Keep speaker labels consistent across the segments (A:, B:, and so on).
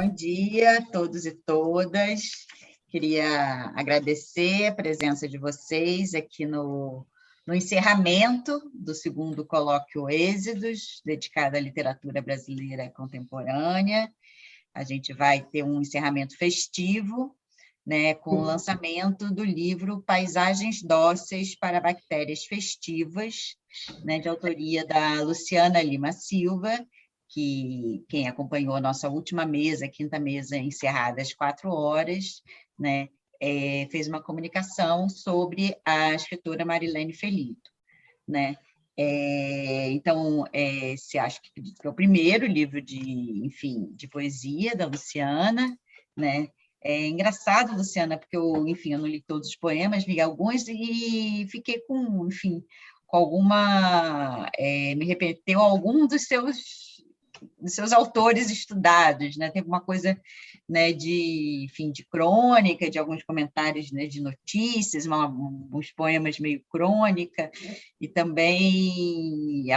A: Bom dia a todos e todas. Queria agradecer a presença de vocês aqui no encerramento do segundo colóquio Êxodos, dedicado à literatura brasileira contemporânea. A gente vai ter um encerramento festivo, né, com o lançamento do livro Paisagens Dóceis para Bactérias Festivas, né, de autoria da Luciana Lima Silva, que quem acompanhou a nossa última mesa, a quinta mesa encerrada às 4 horas, né, fez uma comunicação sobre a escritora Marilene Felito, né? Então, acho que é o primeiro livro de poesia da Luciana, né? É engraçado, Luciana, porque eu não li todos os poemas, li alguns e fiquei com alguma... me remeteu a algum dos seus autores estudados, né? Tem alguma coisa, né, de crônica, de alguns comentários, né, de notícias, uns poemas meio crônica, e também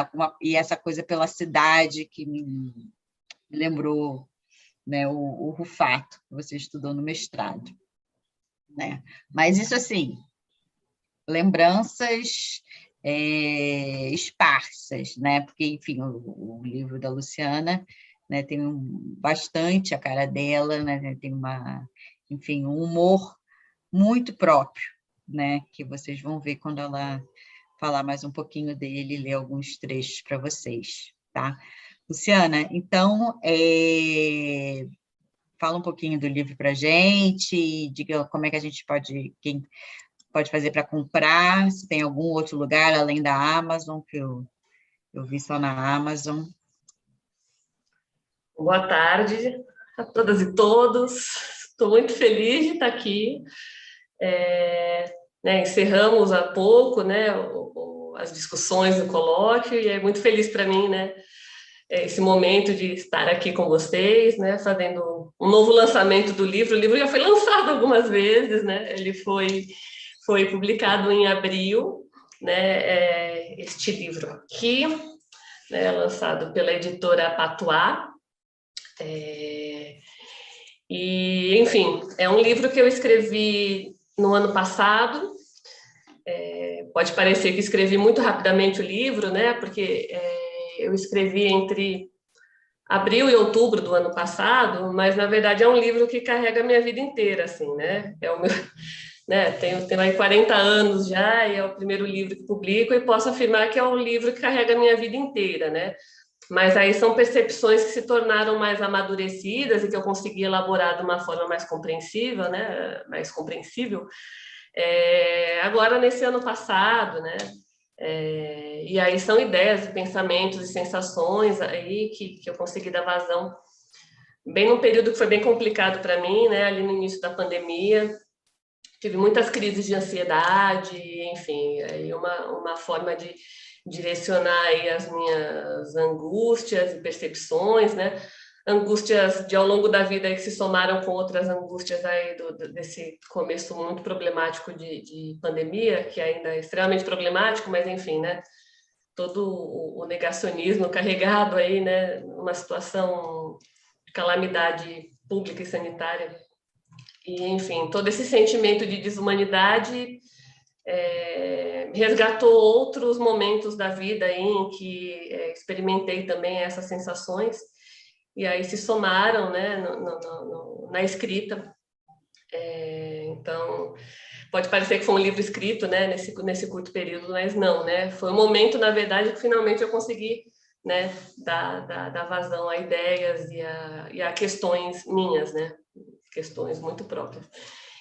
A: essa coisa pela cidade que me lembrou, né, o Rufato, que você estudou no mestrado, né? Mas isso, assim, lembranças esparsas, né? Porque, enfim, o livro da Luciana, né, tem bastante a cara dela, né? Tem um humor muito próprio, né? Que vocês vão ver quando ela falar mais um pouquinho dele, ler alguns trechos para vocês, tá? Luciana, então, fala um pouquinho do livro para a gente, diga como é que a gente quem pode fazer para comprar, se tem algum outro lugar além da Amazon, que eu vi só na Amazon.
B: Boa tarde a todas e todos. Estou muito feliz de estar aqui. Encerramos há pouco, né, as discussões do colóquio, e é muito feliz para mim, né, esse momento de estar aqui com vocês, né, fazendo um novo lançamento do livro. O livro já foi lançado algumas vezes, né, ele foi publicado em abril, né, este livro aqui, né, lançado pela editora Patuá. E, enfim, é um livro que eu escrevi no ano passado. Pode parecer que escrevi muito rapidamente o livro, né, porque eu escrevi entre abril e outubro do ano passado, mas, na verdade, é um livro que carrega a minha vida inteira, assim, né, é o meu... Né, tenho aí 40 anos já, e é o primeiro livro que publico, e posso afirmar que é um livro que carrega a minha vida inteira, né? Mas aí são percepções que se tornaram mais amadurecidas e que eu consegui elaborar de uma forma mais compreensível, né? Mais compreensível, agora nesse ano passado, né? E aí são ideias, pensamentos e sensações aí que eu consegui dar vazão bem num período que foi bem complicado para mim, né? Ali no início da pandemia. Tive muitas crises de ansiedade, enfim, aí uma forma de direcionar aí as minhas angústias e percepções, né? Angústias ao longo da vida que se somaram com outras angústias aí desse começo muito problemático de pandemia, que ainda é extremamente problemático, mas enfim, né? Todo o negacionismo carregado aí, né? Uma situação de calamidade pública e sanitária. E, enfim, todo esse sentimento de desumanidade resgatou outros momentos da vida em que experimentei também essas sensações, e aí se somaram, né, na escrita. Então, pode parecer que foi um livro escrito, né, nesse curto período, mas não, né, foi um momento, na verdade, que finalmente eu consegui, né, dar vazão a ideias e a questões minhas, né, questões muito próprias.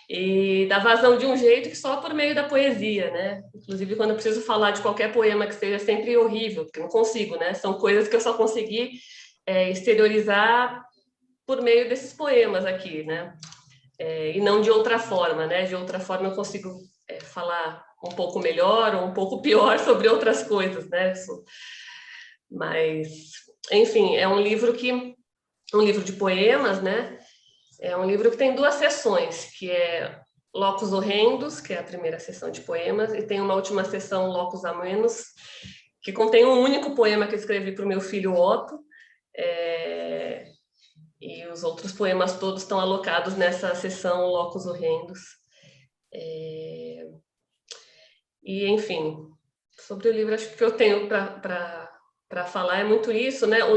B: E dar vazão de um jeito que só por meio da poesia, né? Inclusive, quando eu preciso falar de qualquer poema que seja sempre horrível, porque eu não consigo, né? São coisas que eu só consegui exteriorizar por meio desses poemas aqui, né? E não de outra forma, né? De outra forma eu consigo falar um pouco melhor ou um pouco pior sobre outras coisas, né? Mas, enfim, é um livro de poemas, né? É um livro que tem 2 seções, que é Locos Horrendos, que é a primeira seção de poemas, e tem uma última seção, Locos Amenos, que contém um único poema que eu escrevi para o meu filho Otto, E os outros poemas todos estão alocados nessa seção Locus Horrendos. E, enfim, sobre o livro, acho que eu tenho para falar é muito isso, né? O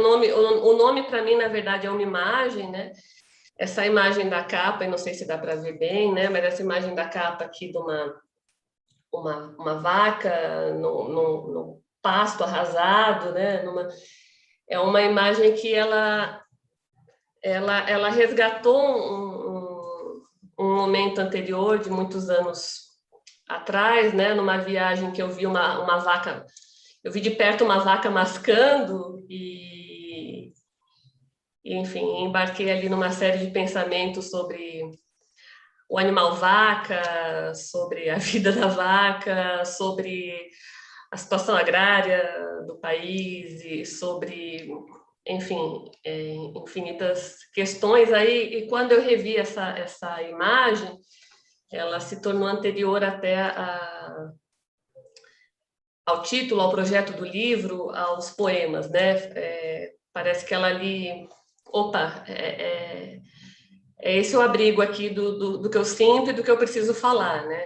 B: nome para mim, na verdade, é uma imagem, né? Essa imagem da capa, e não sei se dá para ver bem, né? Mas essa imagem da capa aqui de uma vaca no pasto arrasado, né? É uma imagem que ela resgatou um momento anterior, de muitos anos atrás, né? Numa viagem que eu vi uma vaca, eu vi de perto uma vaca mascando e enfim, embarquei ali numa série de pensamentos sobre o animal vaca, sobre a vida da vaca, sobre a situação agrária do país e sobre, enfim, infinitas questões aí. E quando eu revi essa imagem, ela se tornou anterior até ao título, ao projeto do livro, aos poemas, né? Parece que ela ali, opa, é esse o abrigo aqui do que eu sinto e do que eu preciso falar, né?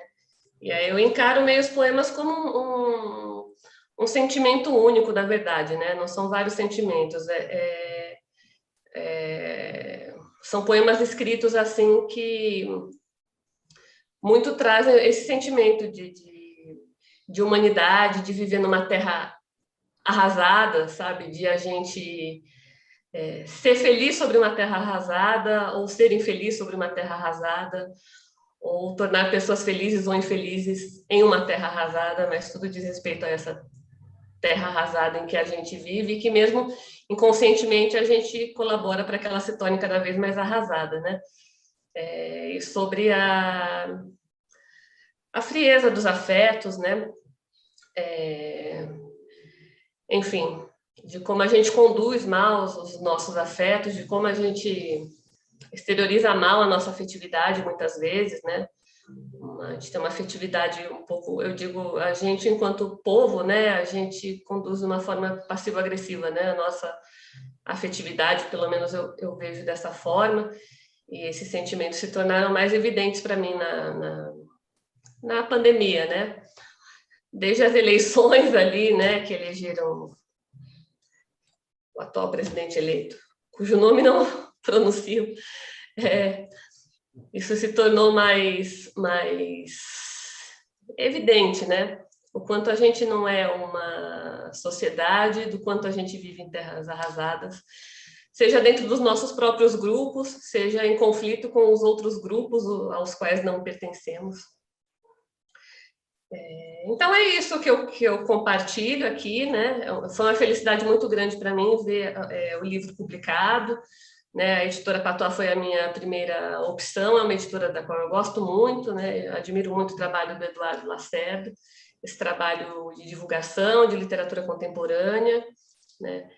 B: E aí eu encaro meio os poemas como um sentimento único, da verdade, né? Não são vários sentimentos. São poemas escritos assim que muito trazem esse sentimento de humanidade, de viver numa terra arrasada, sabe? De a gente ser feliz sobre uma terra arrasada ou ser infeliz sobre uma terra arrasada, ou tornar pessoas felizes ou infelizes em uma terra arrasada, mas tudo diz respeito a essa terra arrasada em que a gente vive e que mesmo inconscientemente a gente colabora para que ela se torne cada vez mais arrasada, né? E sobre a frieza dos afetos, né? Enfim, de como a gente conduz mal os nossos afetos, de como a gente exterioriza mal a nossa afetividade muitas vezes, né? A gente tem uma afetividade um pouco, eu digo, a gente enquanto povo, né? A gente conduz de uma forma passivo-agressiva, né? A nossa afetividade, pelo menos eu vejo dessa forma, e esses sentimentos se tornaram mais evidentes para mim na pandemia, né? Desde as eleições ali, né? Que elegeram o atual presidente eleito, cujo nome não pronuncio, isso se tornou mais evidente, né? O quanto a gente não é uma sociedade, do quanto a gente vive em terras arrasadas, seja dentro dos nossos próprios grupos, seja em conflito com os outros grupos aos quais não pertencemos. Então é isso que eu compartilho aqui, né? Foi uma felicidade muito grande para mim ver o livro publicado, né? A editora Patois foi a minha primeira opção, é uma editora da qual eu gosto muito, né? Eu admiro muito o trabalho do Eduardo Lacerda, esse trabalho de divulgação de literatura contemporânea, né?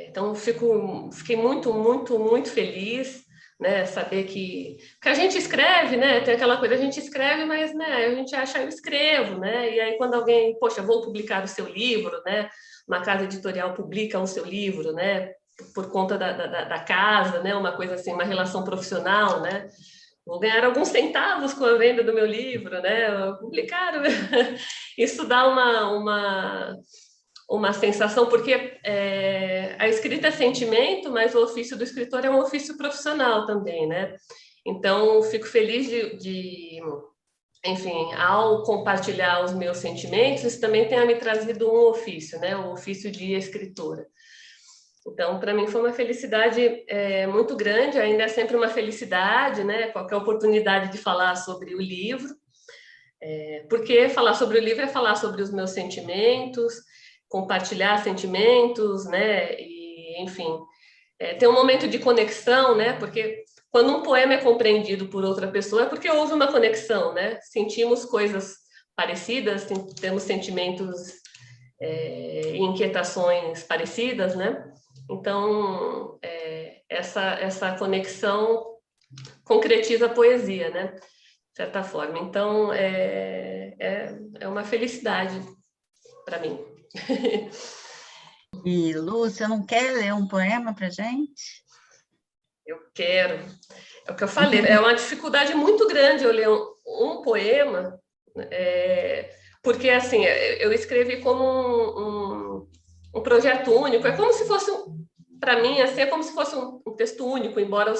B: Então fiquei muito, muito, muito feliz, né? Saber que a gente escreve, né? Tem aquela coisa, a gente escreve, mas, né? A gente acha, eu escrevo, né? E aí quando alguém, poxa, vou publicar o seu livro, né? Uma casa editorial publica o seu livro, né? Por conta da casa, né? Uma coisa assim, uma relação profissional, né? Vou ganhar alguns centavos com a venda do meu livro, né? Publicaram. Isso dá uma sensação, porque a escrita é sentimento, mas o ofício do escritor é um ofício profissional também, né? Então, fico feliz enfim, ao compartilhar os meus sentimentos, isso também tenha me trazido um ofício, né? O ofício de escritora. Então, para mim foi uma felicidade muito grande, ainda é sempre uma felicidade, né? Qualquer oportunidade de falar sobre o livro, porque falar sobre o livro é falar sobre os meus sentimentos, compartilhar sentimentos, né? E, enfim, ter um momento de conexão, né? Porque quando um poema é compreendido por outra pessoa é porque houve uma conexão, né? Sentimos coisas parecidas, temos sentimentos e inquietações parecidas, né? Então, essa conexão concretiza a poesia, né? De certa forma. Então, é uma felicidade para mim.
A: E, Lu, você não quer ler um poema para gente?
B: Eu quero. É o que eu falei, é uma dificuldade muito grande eu ler um poema, porque, assim, eu escrevi como um projeto único, é como se fosse, para mim, assim, é como se fosse um texto único, embora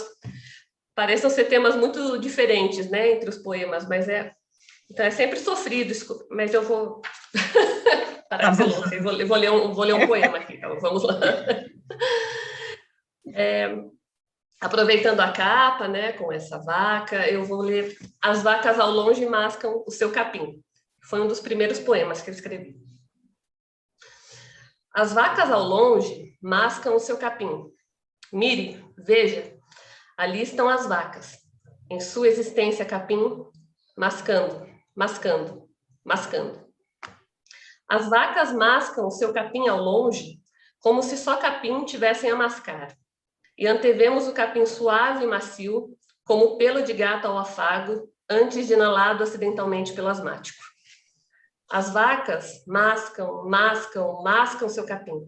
B: pareçam ser temas muito diferentes, né, entre os poemas, mas então é sempre sofrido, mas eu vou parar de ser louca, eu vou ler um poema aqui, então vamos lá. Aproveitando a capa, né, com essa vaca, eu vou ler As Vacas ao Longe Mascam o Seu Capim. Foi um dos primeiros poemas que eu escrevi. As vacas ao longe mascam o seu capim. Mire, veja, ali estão as vacas, em sua existência capim, mascando, mascando, mascando. As vacas mascam o seu capim ao longe, como se só capim tivessem a mascar. E antevemos o capim suave e macio, como pelo de gato ao afago, antes de inalado acidentalmente pelo asmático. As vacas mascam, mascam, mascam seu capim.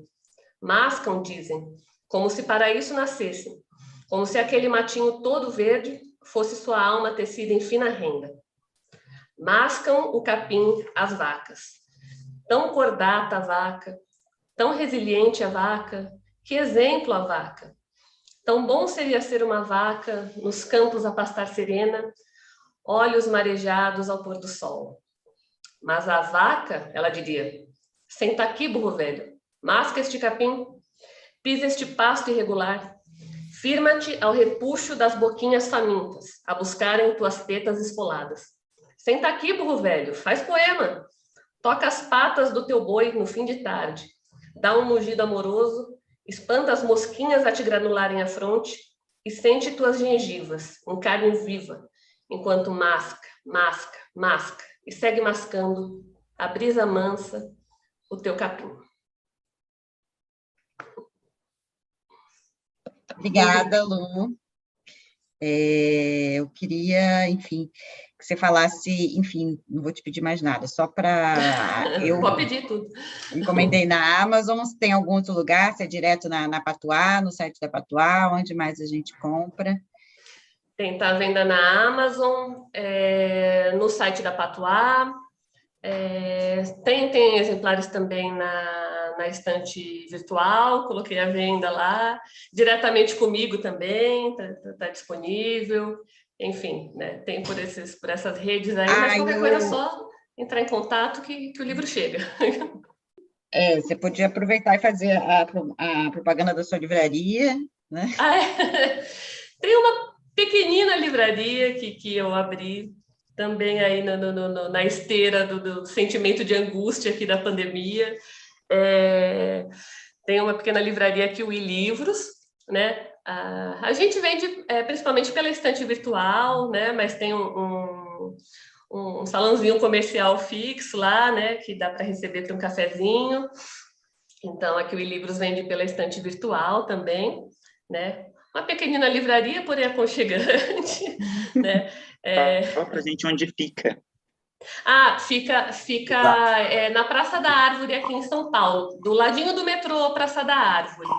B: Mascam, dizem, como se para isso nascessem, como se aquele matinho todo verde fosse sua alma tecida em fina renda. Mascam o capim as vacas. Tão cordata a vaca, tão resiliente a vaca, que exemplo a vaca. Tão bom seria ser uma vaca nos campos a pastar serena, olhos marejados ao pôr do sol. Mas a vaca, ela diria, senta aqui, burro velho, masca este capim, pisa este pasto irregular, firma-te ao repuxo das boquinhas famintas, a buscarem tuas tetas esfoladas. Senta aqui, burro velho, faz poema, toca as patas do teu boi no fim de tarde, dá um mugido amoroso, espanta as mosquinhas a te granularem a fronte e sente tuas gengivas, em carne viva, enquanto masca, masca, masca, e segue mascando a brisa mansa, o teu capim.
A: Obrigada, Lu. Eu queria, enfim, que você falasse, enfim, não vou te pedir mais nada, só para...
B: Pode pedir tudo.
A: Encomendei na Amazon, se tem algum outro lugar, se é direto na Patuá, no site da Patuá, onde mais a gente compra?
B: Tem, tá à venda na Amazon, no site da Patuá, tem exemplares também na estante virtual, coloquei à venda lá, diretamente comigo também, tá disponível, enfim, né, tem por essas redes aí, mas qualquer coisa é só entrar em contato que o livro chega.
A: Você podia aproveitar e fazer a propaganda da sua livraria, né?
B: Tem uma pequenina livraria que eu abri também aí na esteira do sentimento de angústia aqui da pandemia. Tem uma pequena livraria aqui, o e-livros, né? A gente vende principalmente pela estante virtual, né? Mas tem um salãozinho comercial fixo lá, né? Que dá para receber para um cafezinho. Então, aqui o e-livros vende pela estante virtual também, né? Uma pequenina livraria, porém aconchegante, né?
C: Fala pra gente onde fica.
B: Fica na Praça da Árvore, aqui em São Paulo, do ladinho do metrô Praça da Árvore.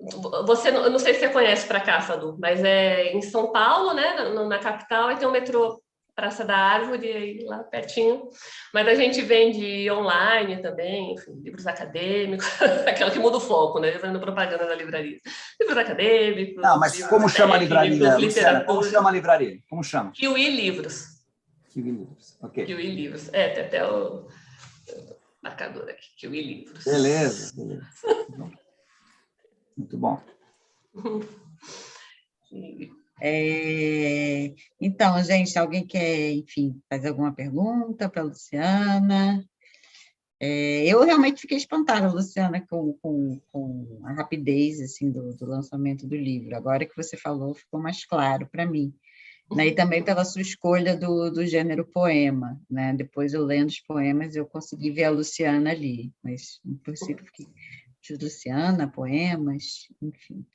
B: Eu não sei se você conhece para cá, Fadu, mas é em São Paulo, né, na capital, e tem o metrô Praça da Árvore, aí lá pertinho. Mas a gente vende online também, enfim, livros acadêmicos, aquela que muda o foco, né? Fazendo propaganda da livraria. Livros acadêmicos.
D: Não, mas como chama a livraria, Luciana? Como chama a livraria? Como chama?
B: Kiwi Livros.
D: Kiwi Livros, ok.
B: Kiwi Livros. Tem até o marcador aqui, Kiwi Livros.
D: Beleza. Muito bom.
A: Então, gente, alguém quer, enfim, fazer alguma pergunta para a Luciana? Eu realmente fiquei espantada, Luciana, com a rapidez assim, do lançamento do livro. Agora que você falou, ficou mais claro para mim. Né? E também pela sua escolha do gênero poema. Né? Depois, eu lendo os poemas, eu consegui ver a Luciana ali. Mas, no princípio, fiquei de Luciana, poemas, enfim.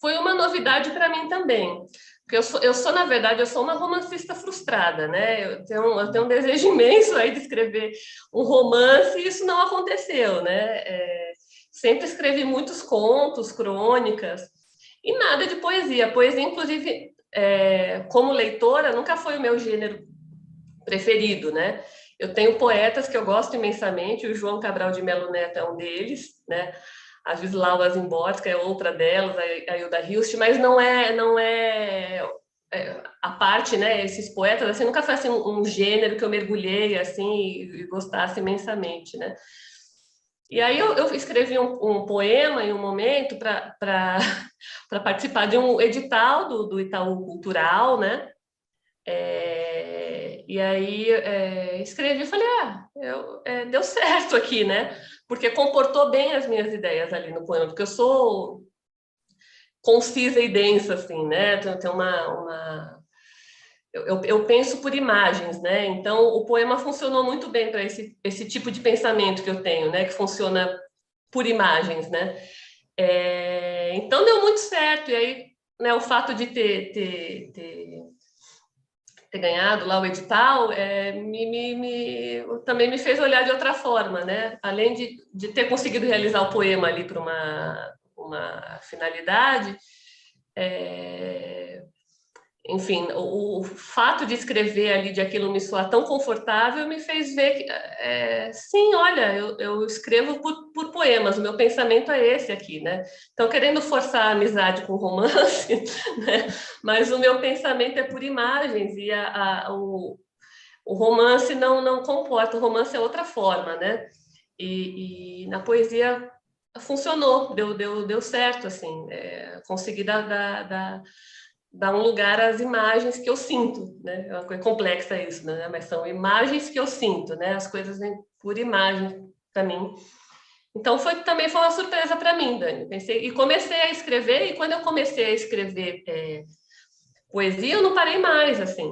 B: Foi uma novidade para mim também, porque na verdade, eu sou uma romancista frustrada, né? Eu tenho um desejo imenso aí de escrever um romance e isso não aconteceu, né? Sempre escrevi muitos contos, crônicas, E nada de poesia. Poesia, inclusive, como leitora, nunca foi o meu gênero preferido, né? Eu tenho poetas que eu gosto imensamente, o João Cabral de Melo Neto é um deles, né? A Wisława Szymborska é outra delas, a Hilda Hilst, mas não é a parte, né? Esses poetas, assim, nunca foi assim, um gênero que eu mergulhei assim e gostasse imensamente, né? E aí eu escrevi um poema em um momento para participar de um edital do Itaú Cultural, né? E aí escrevi e falei, deu certo aqui, né? Porque comportou bem as minhas ideias ali no poema, porque eu sou concisa e densa, assim, né? Tem eu penso por imagens, né? Então, o poema funcionou muito bem para esse tipo de pensamento que eu tenho, né? Que funciona por imagens, né? Então, deu muito certo. E aí, né, o fato de ter ganhado lá o edital também me fez olhar de outra forma, né? Além de ter conseguido realizar o poema ali para uma finalidade, enfim, o fato de escrever ali, de aquilo me soar tão confortável, me fez ver que, sim, olha, eu escrevo por poemas, o meu pensamento é esse aqui, né? Então, querendo forçar a amizade com romance, né? Mas o meu pensamento é por imagens, e o romance não comporta, o romance é outra forma, né? E na poesia funcionou, deu certo, assim, consegui dar um lugar às imagens que eu sinto, né? É uma coisa complexa isso, né? Mas são imagens que eu sinto, né? As coisas vêm por imagem para mim. Então também foi uma surpresa para mim, Dani. Comecei a escrever, e quando eu comecei a escrever poesia, eu não parei mais, assim.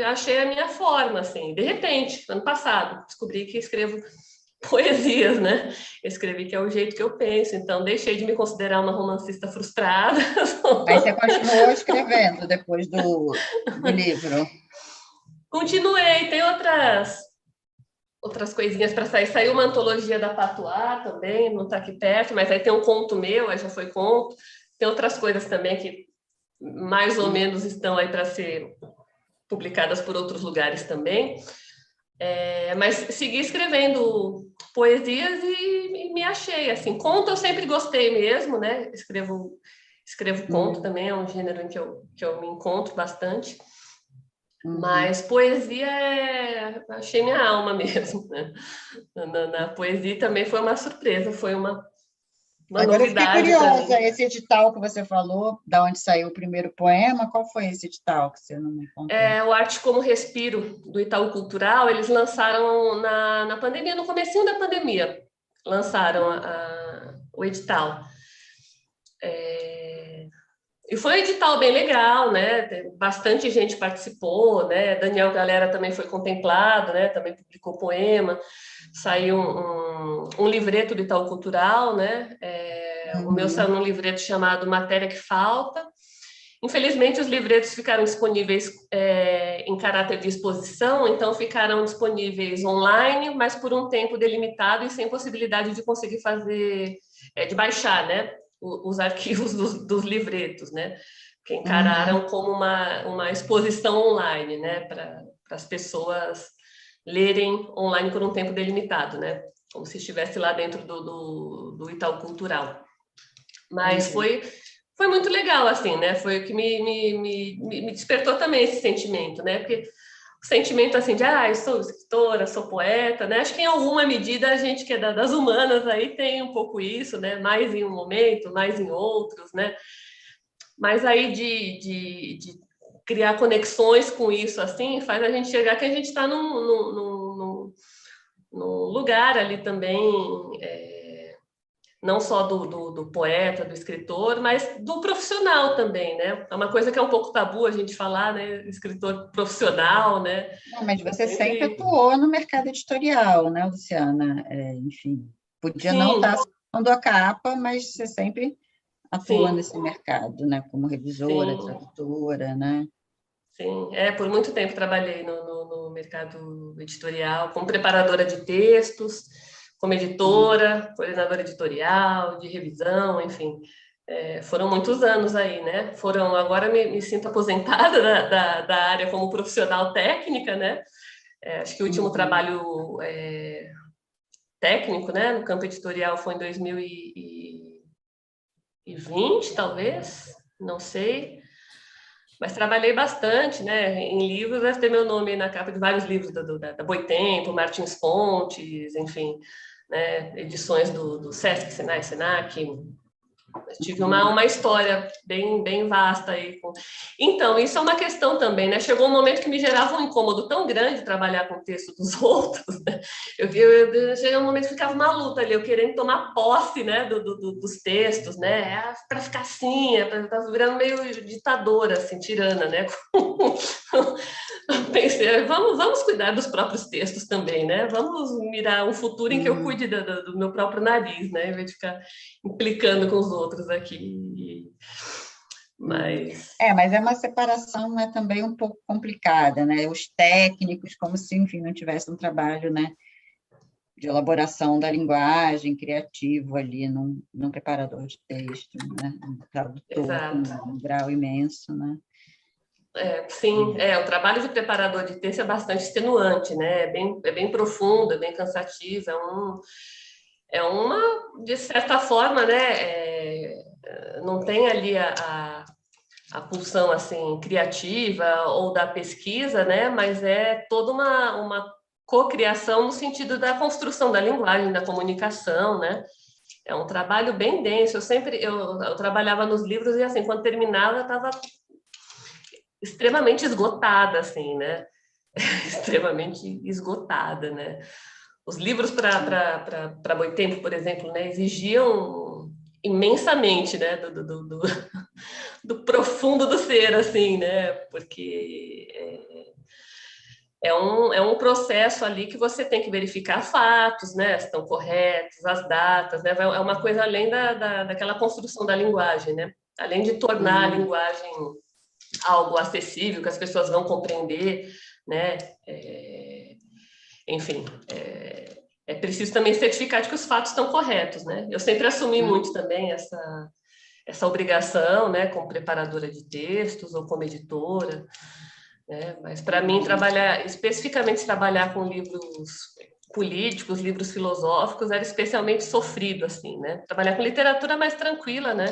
B: Achei a minha forma, assim. De repente, ano passado, descobri que escrevo poesias, né? Eu escrevi que é o jeito que eu penso, então deixei de me considerar uma romancista frustrada.
A: Aí você continuou escrevendo depois do livro?
B: Continuei, tem outras coisinhas para sair. Saiu uma antologia da Patuá também, não está aqui perto, mas aí tem um conto meu, aí já foi conto. Tem outras coisas também que mais ou menos estão aí para ser publicadas por outros lugares também. Mas segui escrevendo poesias e me achei, assim. Conto eu sempre gostei mesmo, né? Escrevo conto também, é um gênero em que eu me encontro bastante. Mas poesia achei minha alma mesmo, né? Na poesia também foi uma surpresa, foi uma
A: Agora eu fiquei
B: novidade para mim.
A: curiosa, esse edital que você falou, da onde saiu o primeiro poema, qual foi esse edital que você não me contou?
B: O Arte como Respiro, do Itaú Cultural, eles lançaram na pandemia, no comecinho da pandemia, lançaram o edital. E foi um edital bem legal, né? Bastante gente participou, né? Daniel Galera também foi contemplado, né? Também publicou poema. Saiu um livreto do Itaú Cultural, né? O meu saiu num livreto chamado Matéria que Falta. Infelizmente, os livretos ficaram disponíveis em caráter de exposição, então ficaram disponíveis online, mas por um tempo delimitado e sem possibilidade de conseguir fazer, de baixar, né? Os arquivos dos livretos, né? Que encararam como uma exposição online, né? Para as pessoas lerem online por um tempo delimitado, né? Como se estivesse lá dentro do Itaú Cultural. Mas foi muito legal, assim, né? Foi o que me despertou também esse sentimento, né? Porque o sentimento, assim, de, eu sou escritora, sou poeta, né? Acho que em alguma medida a gente que é das humanas aí tem um pouco isso, né? Mais em um momento, mais em outros, né? Mas aí de criar conexões com isso, assim, faz a gente chegar que a gente está num lugar ali também, não só do poeta, do escritor, mas do profissional também, né? É uma coisa que é um pouco tabu a gente falar, né? Escritor profissional, né?
A: Não, mas você sempre atuou no mercado editorial, né, Luciana? Enfim, podia não estar assinando a capa, mas você sempre atuou nesse mercado, né? Como revisora, tradutora, né?
B: Sim, por muito tempo trabalhei no mercado editorial, como preparadora de textos, como editora, coordenadora editorial, de revisão, enfim. Foram muitos anos aí, né? Agora me sinto aposentada da área como profissional técnica, né? Acho que o último trabalho técnico, né, no campo editorial foi em 2020, talvez, não sei. Mas trabalhei bastante, né? Em livros, deve ter meu nome aí na capa de vários livros da Boitempo, Martins Fontes, enfim, né? Edições do Sesc, Senai, Senac. Tive uma história bem vasta aí. Então, isso é uma questão também, né? Chegou um momento que me gerava um incômodo tão grande trabalhar com o texto dos outros, né? Chegou um momento que ficava uma luta ali, eu querendo tomar posse, né, dos textos, né? Para ficar assim, tá virando meio ditadora, assim, tirana, né? Pensei, vamos cuidar dos próprios textos também, né? Vamos mirar um futuro em que eu cuide do meu próprio nariz, né? Em vez de ficar implicando com os outros aqui. Mas
A: é uma separação, né, também um pouco complicada, né? Os técnicos, como se, enfim, não tivesse um trabalho, né, de elaboração da linguagem, criativo ali, num preparador de texto, né? Um tradutor com um grau imenso, né?
B: Sim, o trabalho de preparador de texto é bastante extenuante, né? É bem profundo, é bem cansativo, de certa forma, né? Não tem ali a pulsão assim criativa ou da pesquisa, né? Mas é toda uma cocriação no sentido da construção da linguagem, da comunicação, né? É um trabalho bem denso. Eu trabalhava nos livros e assim, quando terminava, eu estava extremamente esgotada, assim, né? Extremamente esgotada, né? Os livros para Boitempo, por exemplo, né, exigiam imensamente, né, do profundo do ser, assim, né? Porque é um processo ali que você tem que verificar fatos, né? Se estão corretos, as datas, né? É uma coisa além daquela construção da linguagem, né? Além de tornar a linguagem algo acessível, que as pessoas vão compreender, né? Enfim, é preciso também certificar de que os fatos estão corretos, né? Eu sempre assumi muito também essa obrigação, né, como preparadora de textos ou como editora, né? Mas para mim especificamente trabalhar com livros políticos, livros filosóficos, era especialmente sofrido, assim, né? Trabalhar com literatura mais tranquila, né?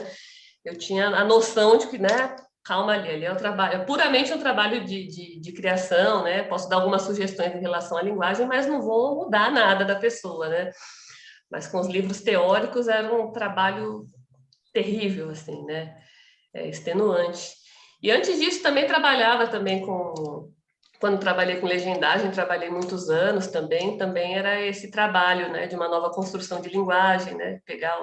B: Eu tinha a noção de que, né, calma ali é puramente um trabalho de criação, né? Posso dar algumas sugestões em relação à linguagem, mas não vou mudar nada da pessoa, né? Mas com os livros teóricos era um trabalho terrível, assim, né? Extenuante. E antes disso também trabalhava também quando trabalhei com legendagem, trabalhei muitos anos também era esse trabalho, né, de uma nova construção de linguagem, né? Pegar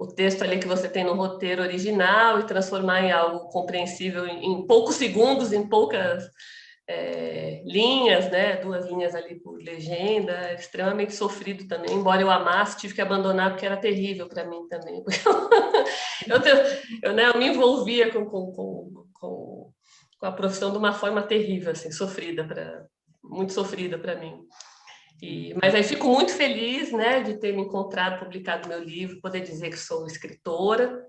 B: o texto ali que você tem no roteiro original e transformar em algo compreensível em poucos segundos, em poucas linhas, né? 2 linhas ali por legenda, extremamente sofrido também, embora eu amasse, tive que abandonar porque era terrível para mim também. Eu me envolvia com a profissão de uma forma terrível, assim, muito sofrida para mim. Mas aí fico muito feliz, né, de ter me encontrado, publicado meu livro, poder dizer que sou escritora,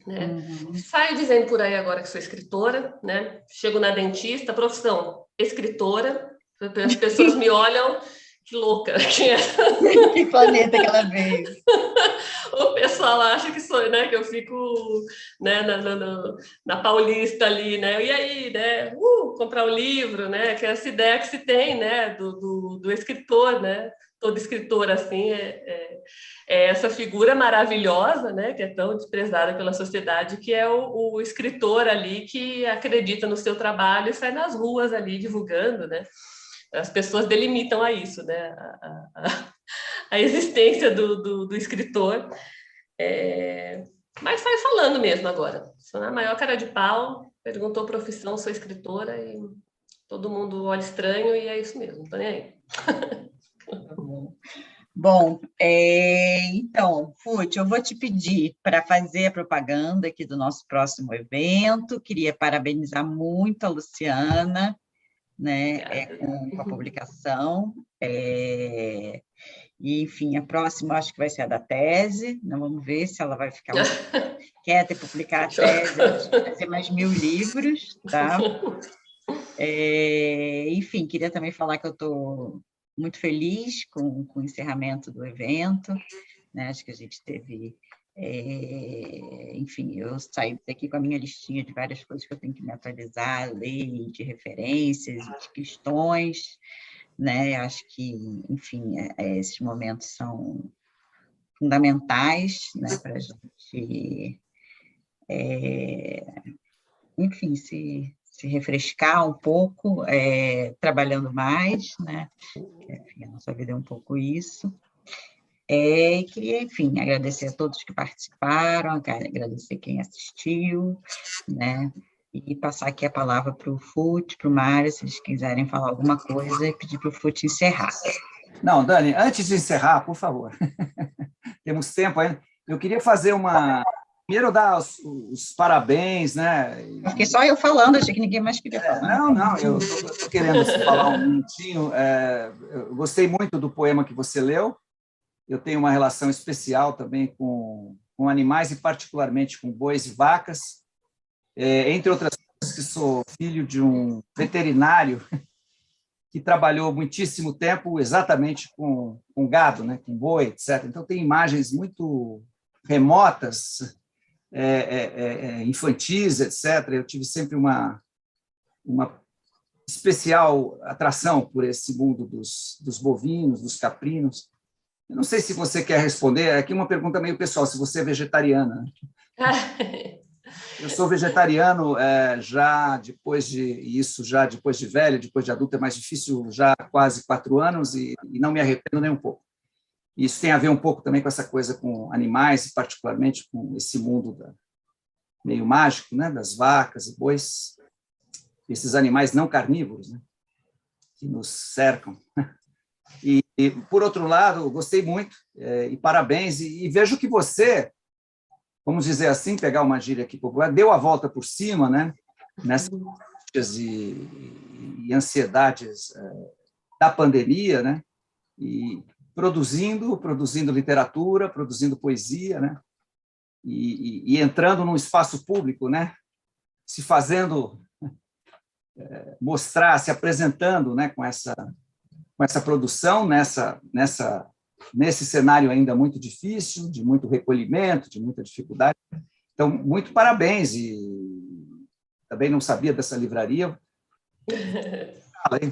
B: né? Saio dizendo por aí agora que sou escritora, né? Chego na dentista, profissão escritora, as pessoas me olham, que louca,
A: que planeta que ela veio.
B: O pessoal acha que sou, né, que eu fico, né, na Paulista ali, né, e aí, né, comprar um livro, né, que é essa ideia que se tem, né, do escritor, né, todo escritor, assim, é essa figura maravilhosa, né, que é tão desprezada pela sociedade, que é o escritor ali que acredita no seu trabalho e sai nas ruas ali divulgando, né, as pessoas delimitam a isso, né, a existência do escritor, mas sai falando mesmo agora. Sou a maior cara de pau, perguntou profissão, sou escritora, e todo mundo olha estranho, e é isso mesmo, não tô nem aí.
A: Bom, então, Fute, eu vou te pedir para fazer a propaganda aqui do nosso próximo evento. Queria parabenizar muito a Luciana, né, com a publicação. E, enfim, a próxima acho que vai ser a da tese, então vamos ver se ela vai ficar quieta e publicar a tese, acho que vai fazer mais 1000 livros, tá? Enfim, queria também falar que eu estou muito feliz com o encerramento do evento, né? Acho que a gente teve... enfim, eu saí daqui com a minha listinha de várias coisas que eu tenho que me atualizar, ler, de referências, de questões, né? Acho que, enfim, esses momentos são fundamentais, né, para a gente, enfim, se refrescar um pouco, trabalhando mais, né? Enfim, a nossa vida é um pouco isso. Queria, enfim, agradecer a todos que participaram, agradecer quem assistiu, né? E passar aqui a palavra para o Fut, para o Mário, se eles quiserem falar alguma coisa, e pedir para o Fut encerrar.
D: Não, Dani, antes de encerrar, por favor, temos tempo ainda, eu queria fazer primeiro dar os parabéns, né?
A: Fiquei só eu falando, achei que ninguém mais queria falar.
D: Não, eu estou querendo falar um minutinho. Eu gostei muito do poema que você leu. Eu tenho uma relação especial também com animais e particularmente com bois e vacas. Entre outras coisas, que sou filho de um veterinário que trabalhou muitíssimo tempo exatamente com gado, né, com boi, etc. Então, tem imagens muito remotas, infantis, etc. Eu tive sempre uma especial atração por esse mundo dos bovinos, dos caprinos. Eu não sei se você quer responder, aqui uma pergunta meio pessoal, se você é vegetariana. Eu sou vegetariano já depois de velho, depois de adulto, é mais difícil, já há quase 4 anos, e não me arrependo nem um pouco. Isso tem a ver um pouco também com essa coisa com animais, e particularmente com esse mundo meio mágico, né, das vacas e bois, esses animais não carnívoros, né, que nos cercam. E, por outro lado, gostei muito, e parabéns, e vejo que você, vamos dizer assim, pegar uma gíria aqui popular, deu a volta por cima, né, nessas angústias e ansiedades da pandemia, né, e produzindo literatura, produzindo poesia, né, e entrando num espaço público, né, se fazendo mostrar, se apresentando, né, com essa produção nesse cenário ainda muito difícil, de muito recolhimento, de muita dificuldade. Então, muito parabéns, e também não sabia dessa livraria.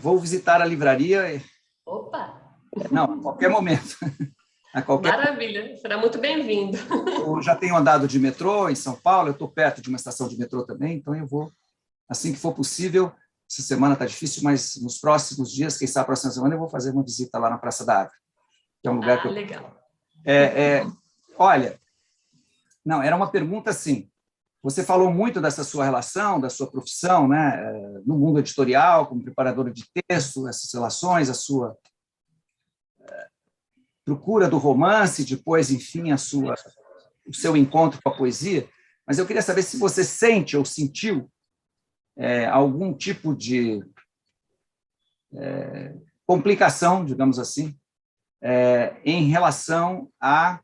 D: Vou visitar a livraria.
B: Opa!
D: Não, a qualquer momento.
B: Maravilha, será muito bem-vindo.
D: Eu já tenho andado de metrô em São Paulo, eu estou perto de uma estação de metrô também, então eu vou, assim que for possível. Essa semana está difícil, mas nos próximos dias, quem sabe a próxima semana, eu vou fazer uma visita lá na Praça da Árvore, que é um lugar que eu...
B: Legal.
D: Olha, não, era uma pergunta assim, você falou muito dessa sua relação, da sua profissão, né, no mundo editorial, como preparadora de texto, essas relações, a sua procura do romance, depois, enfim, o seu encontro com a poesia, mas eu queria saber se você sente ou sentiu algum tipo de complicação, digamos assim, em relação a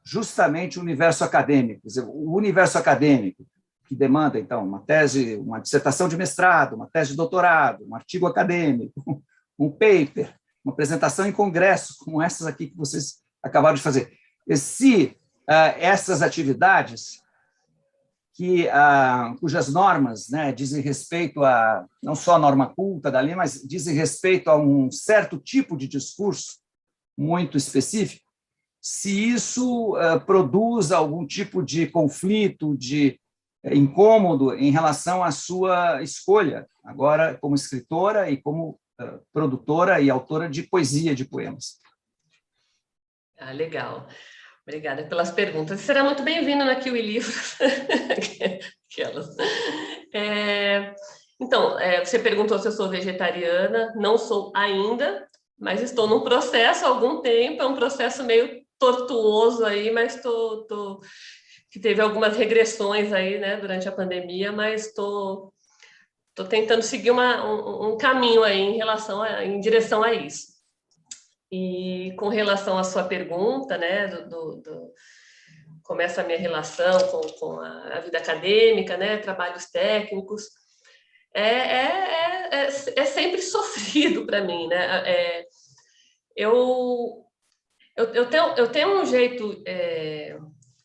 D: justamente o universo acadêmico. Quer dizer, o universo acadêmico, que demanda, então, uma tese, uma dissertação de mestrado, uma tese de doutorado, um artigo acadêmico, um paper, uma apresentação em congressos, como essas aqui que vocês acabaram de fazer. E se essas atividades cujas normas, né, dizem respeito a, não só a norma culta da lei, mas dizem respeito a um certo tipo de discurso muito específico, se isso produz algum tipo de conflito, de incômodo em relação à sua escolha, agora como escritora e como produtora e autora de poesia, de poemas.
B: Legal. Obrigada pelas perguntas. Será muito bem-vindo na Kiwi Livros. Então, você perguntou se eu sou vegetariana. Não sou ainda, mas estou num processo há algum tempo. É um processo meio tortuoso aí, mas que teve algumas regressões aí, né, durante a pandemia, mas estou tentando seguir um caminho aí em direção a isso. E com relação à sua pergunta, né, como essa minha relação com a vida acadêmica, né, trabalhos técnicos, é sempre sofrido para mim, né? Eu tenho um jeito,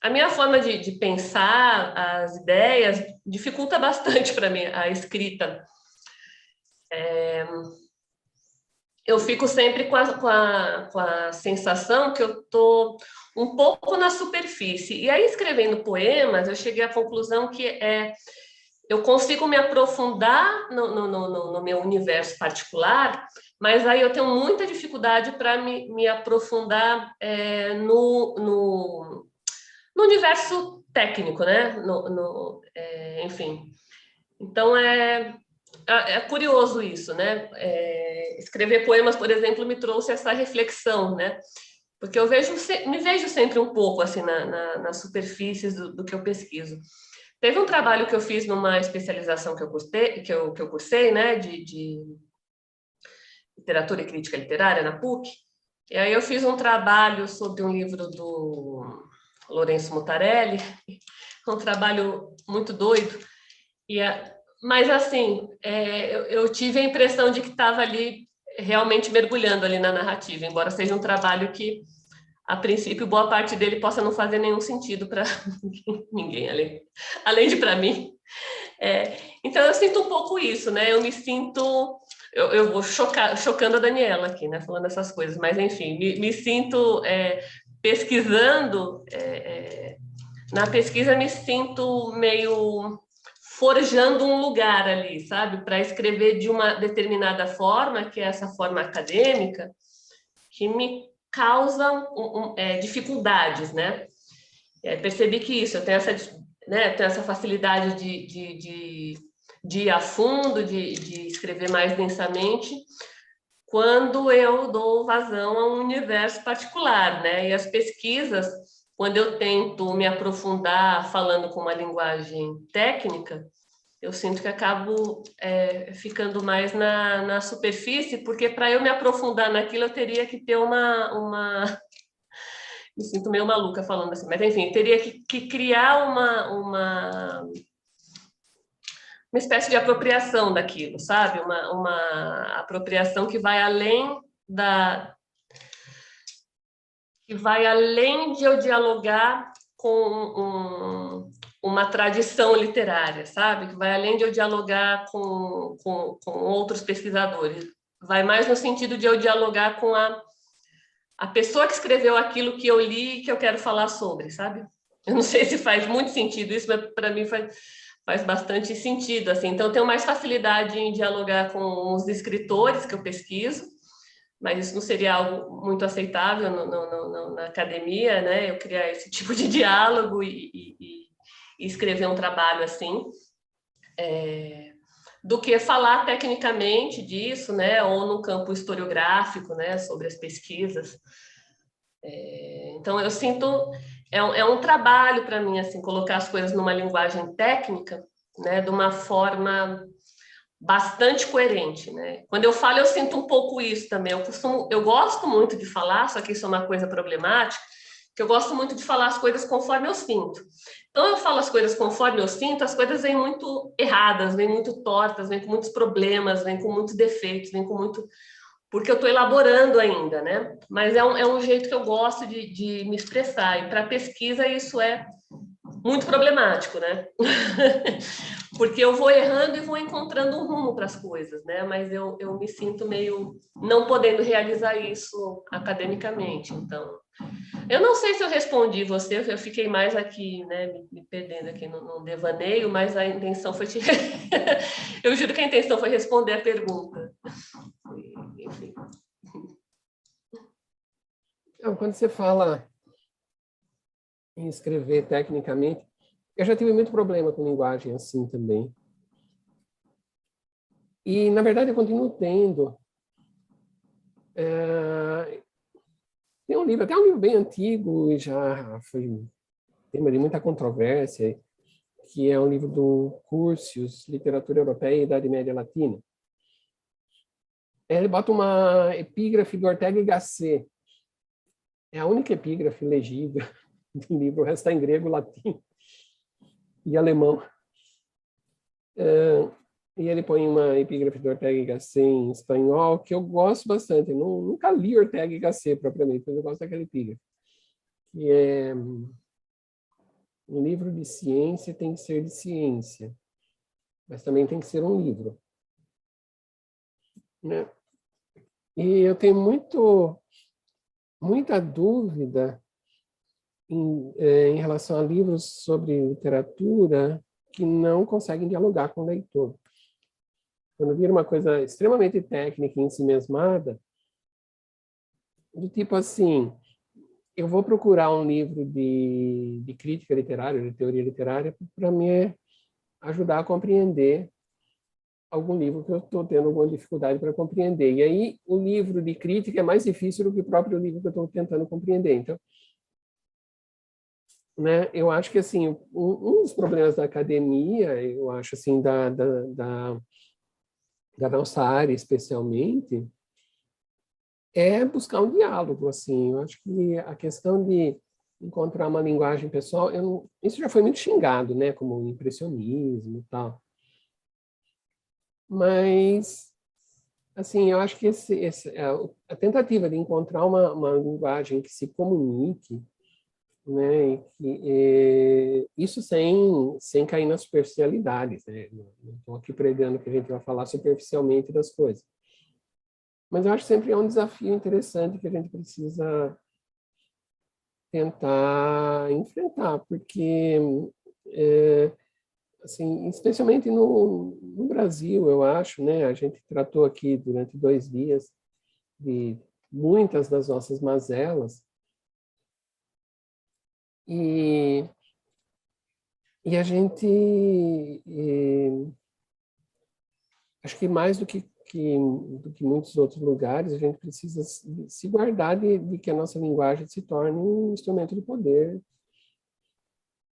B: a minha forma de pensar as ideias dificulta bastante para mim a escrita. Eu fico sempre com a sensação que eu estou um pouco na superfície. E aí, escrevendo poemas, eu cheguei à conclusão que eu consigo me aprofundar no meu universo particular, mas aí eu tenho muita dificuldade para me aprofundar no universo técnico, né? Enfim. Então, é curioso isso, né? Escrever poemas, por exemplo, me trouxe essa reflexão, né? Porque me vejo sempre um pouco assim nas superfícies do que eu pesquiso. Teve um trabalho que eu fiz numa especialização que eu cursei, né? De literatura e crítica literária na PUC. E aí eu fiz um trabalho sobre um livro do Lourenço Mutarelli, um trabalho muito doido. Mas, assim, eu tive a impressão de que estava ali realmente mergulhando ali na narrativa, embora seja um trabalho que, a princípio, boa parte dele possa não fazer nenhum sentido para ninguém, além de para mim. Então, eu sinto um pouco isso, né? Eu me sinto... Eu vou chocando a Daniela aqui, né? Falando essas coisas, mas, enfim, me sinto pesquisando... na pesquisa, me sinto meio... forjando um lugar ali, sabe? Para escrever de uma determinada forma, que é essa forma acadêmica, que me causa dificuldades, né? Percebi que isso, eu tenho essa facilidade de ir a fundo, de escrever mais densamente, quando eu dou vazão a um universo particular, né? E as pesquisas, quando eu tento me aprofundar falando com uma linguagem técnica, eu sinto que acabo ficando mais na superfície, porque para eu me aprofundar naquilo, eu teria que ter uma... Me sinto meio maluca falando assim, mas enfim, teria que criar uma espécie de apropriação daquilo, sabe? Uma apropriação que vai além de eu dialogar com uma tradição literária, sabe? Que vai além de eu dialogar com outros pesquisadores. Vai mais no sentido de eu dialogar com a pessoa que escreveu aquilo que eu li e que eu quero falar sobre, sabe? Eu não sei se faz muito sentido isso, mas para mim faz bastante sentido, assim. Então, eu tenho mais facilidade em dialogar com os escritores que eu pesquiso, mas isso não seria algo muito aceitável na academia, né? Eu criar esse tipo de diálogo e escrever um trabalho assim, do que falar tecnicamente disso, né? Ou no campo historiográfico, né? Sobre as pesquisas. Então, eu sinto... É um trabalho para mim, assim, colocar as coisas numa linguagem técnica, né? De uma forma bastante coerente, né? Quando eu falo, eu sinto um pouco isso também. Eu gosto muito de falar, só que isso é uma coisa problemática, que eu gosto muito de falar as coisas conforme eu sinto. Então, eu falo as coisas conforme eu sinto, as coisas vêm muito erradas, vêm muito tortas, vêm com muitos problemas, vêm com muitos defeitos, vêm com muito... Porque eu estou elaborando ainda, né? Mas é um jeito que eu gosto de me expressar. E para pesquisa isso é muito problemático, né? Porque eu vou errando e vou encontrando um rumo para as coisas, né? Mas eu me sinto meio não podendo realizar isso academicamente. Então, eu não sei se eu respondi você, eu fiquei mais aqui, né? Me perdendo aqui no devaneio, mas a intenção foi eu juro que a intenção foi responder a pergunta. Enfim.
E: Quando você fala em escrever tecnicamente, eu já tive muito problema com linguagem assim também. E, na verdade, eu continuo tendo. Tem um livro, até um livro bem antigo, e já foi tema de muita controvérsia, que é um livro do Curtius, Literatura Europeia e Idade Média Latina. Ele bota uma epígrafe do Ortega y Gasset. É a única epígrafe legível do livro, o resto está em grego, latim e alemão. E ele põe uma epígrafe do Ortega y Gasset em espanhol, que eu gosto bastante. Eu nunca li Ortega y Gasset propriamente, mas eu gosto daquela epígrafe. Que é: um livro de ciência tem que ser de ciência, mas também tem que ser um livro. Né? E eu tenho muita dúvida em relação a livros sobre literatura que não conseguem dialogar com o leitor. Quando vira uma coisa extremamente técnica e ensimesmada, do tipo assim, eu vou procurar um livro de crítica literária, de teoria literária, para me ajudar a compreender algum livro que eu estou tendo alguma dificuldade para compreender. E aí, o livro de crítica é mais difícil do que o próprio livro que eu estou tentando compreender. Então, né, eu acho que, assim, um dos problemas da academia, eu acho, assim, da nossa área, especialmente, é buscar um diálogo, assim. Eu acho que a questão de encontrar uma linguagem pessoal, isso já foi muito xingado, né, como impressionismo e tal. Mas, assim, eu acho que a tentativa de encontrar uma linguagem que se comunique, né, isso sem cair nas superficialidades, né? Não estou aqui pregando que a gente vai falar superficialmente das coisas. Mas eu acho que sempre é um desafio interessante que a gente precisa tentar enfrentar, porque assim, especialmente no Brasil, eu acho, né? A gente tratou aqui durante 2 dias de muitas das nossas mazelas e a gente, acho que mais do que muitos outros lugares, a gente precisa se guardar de que a nossa linguagem se torne um instrumento de poder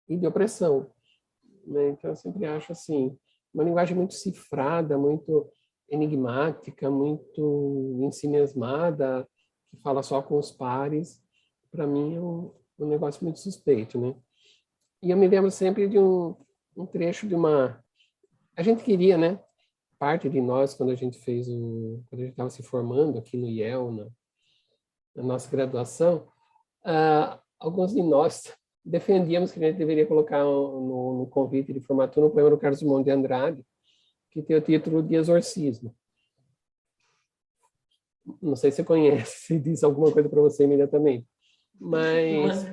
E: e de opressão. Né? Então, eu sempre acho assim, uma linguagem muito cifrada, muito enigmática, muito ensimesmada, que fala só com os pares, para mim é um negócio muito suspeito, né? E eu me lembro sempre de um trecho de uma... A gente queria, né? Parte de nós, quando a gente estava se formando aqui no IEL, na nossa graduação, alguns de nós defendíamos que a gente deveria colocar no convite de formatura um poema do Carlos Drummond de Andrade, que tem o título de Exorcismo. Não sei se você conhece, se diz alguma coisa para você imediatamente. Mas...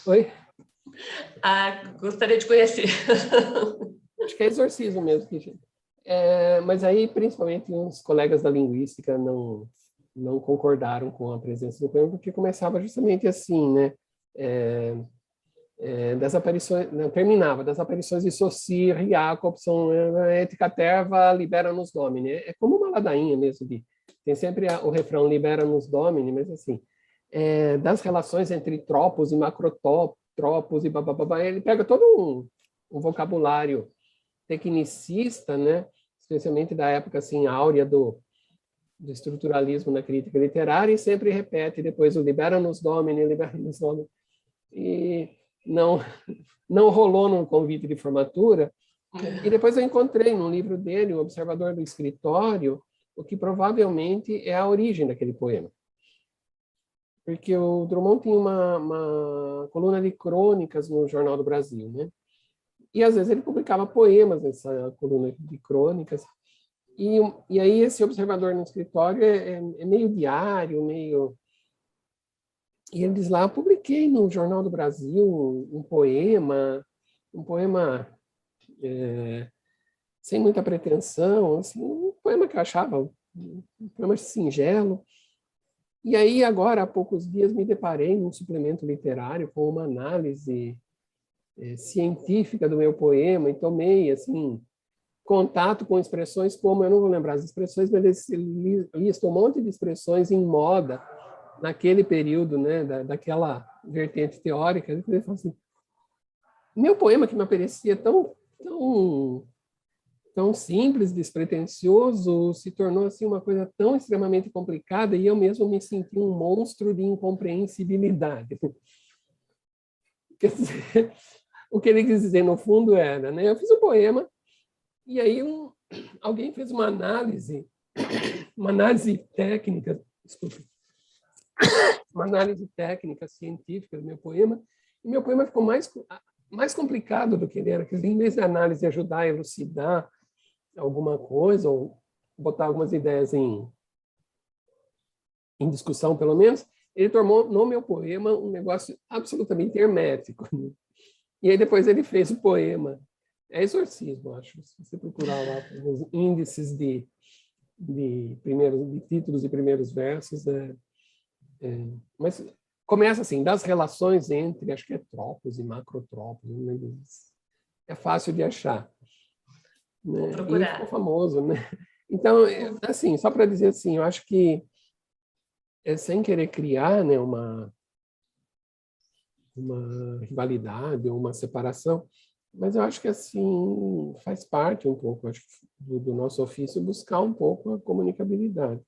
E: Oi?
B: Gostaria de conhecer.
E: Acho que é Exorcismo mesmo. Mas aí, principalmente, os colegas da linguística não concordaram com a presença do poema, porque começava justamente assim, né? Das aparições, terminava, das aparições de Saussure, Jacobson, et caterva libera-nos domine. É como uma ladainha mesmo, tem sempre o refrão libera-nos domine, mas assim, das relações entre tropos e macrotropos e bababá, ele pega todo um vocabulário tecnicista, né? Especialmente da época assim áurea do estruturalismo na crítica literária, e sempre repete depois o libera-nos domine, libera-nos domine. E não rolou num convite de formatura. E depois eu encontrei num livro dele, O Observador do Escritório, o que provavelmente é a origem daquele poema. Porque o Drummond tinha uma coluna de crônicas no Jornal do Brasil, né? E às vezes ele publicava poemas nessa coluna de crônicas. E aí esse Observador no Escritório é meio diário, meio... E ele diz lá, eu publiquei no Jornal do Brasil um poema sem muita pretensão, assim, um poema que eu achava um poema singelo. E aí agora, há poucos dias, me deparei num suplemento literário com uma análise científica do meu poema e tomei, assim, contato com expressões como, eu não vou lembrar as expressões, mas ele listou um monte de expressões em moda naquele período, né, daquela vertente teórica. Ele falou assim, meu poema que me parecia tão tão simples, despretensioso, se tornou assim uma coisa tão extremamente complicada e eu mesmo me senti um monstro de incompreensibilidade. Quer dizer, o que ele quis dizer no fundo era, né? Eu fiz um poema e aí alguém fez uma análise técnica, desculpa, uma análise técnica científica do meu poema, e meu poema ficou mais complicado do que ele era, que em vez de análise ajudar a elucidar alguma coisa, ou botar algumas ideias em discussão, pelo menos, ele tornou no meu poema um negócio absolutamente hermético. E aí depois ele fez o poema. É exorcismo, acho. Se você procurar lá os índices de títulos e primeiros versos, mas começa assim, das relações entre, acho que é tropos e macrotropos, é fácil de achar. Né?
B: Vou procurar.
E: E ficou famoso, né? Então, assim, só para dizer assim, eu acho que sem querer criar, né, uma rivalidade ou uma separação, mas eu acho que assim faz parte um pouco, acho, do nosso ofício buscar um pouco a comunicabilidade.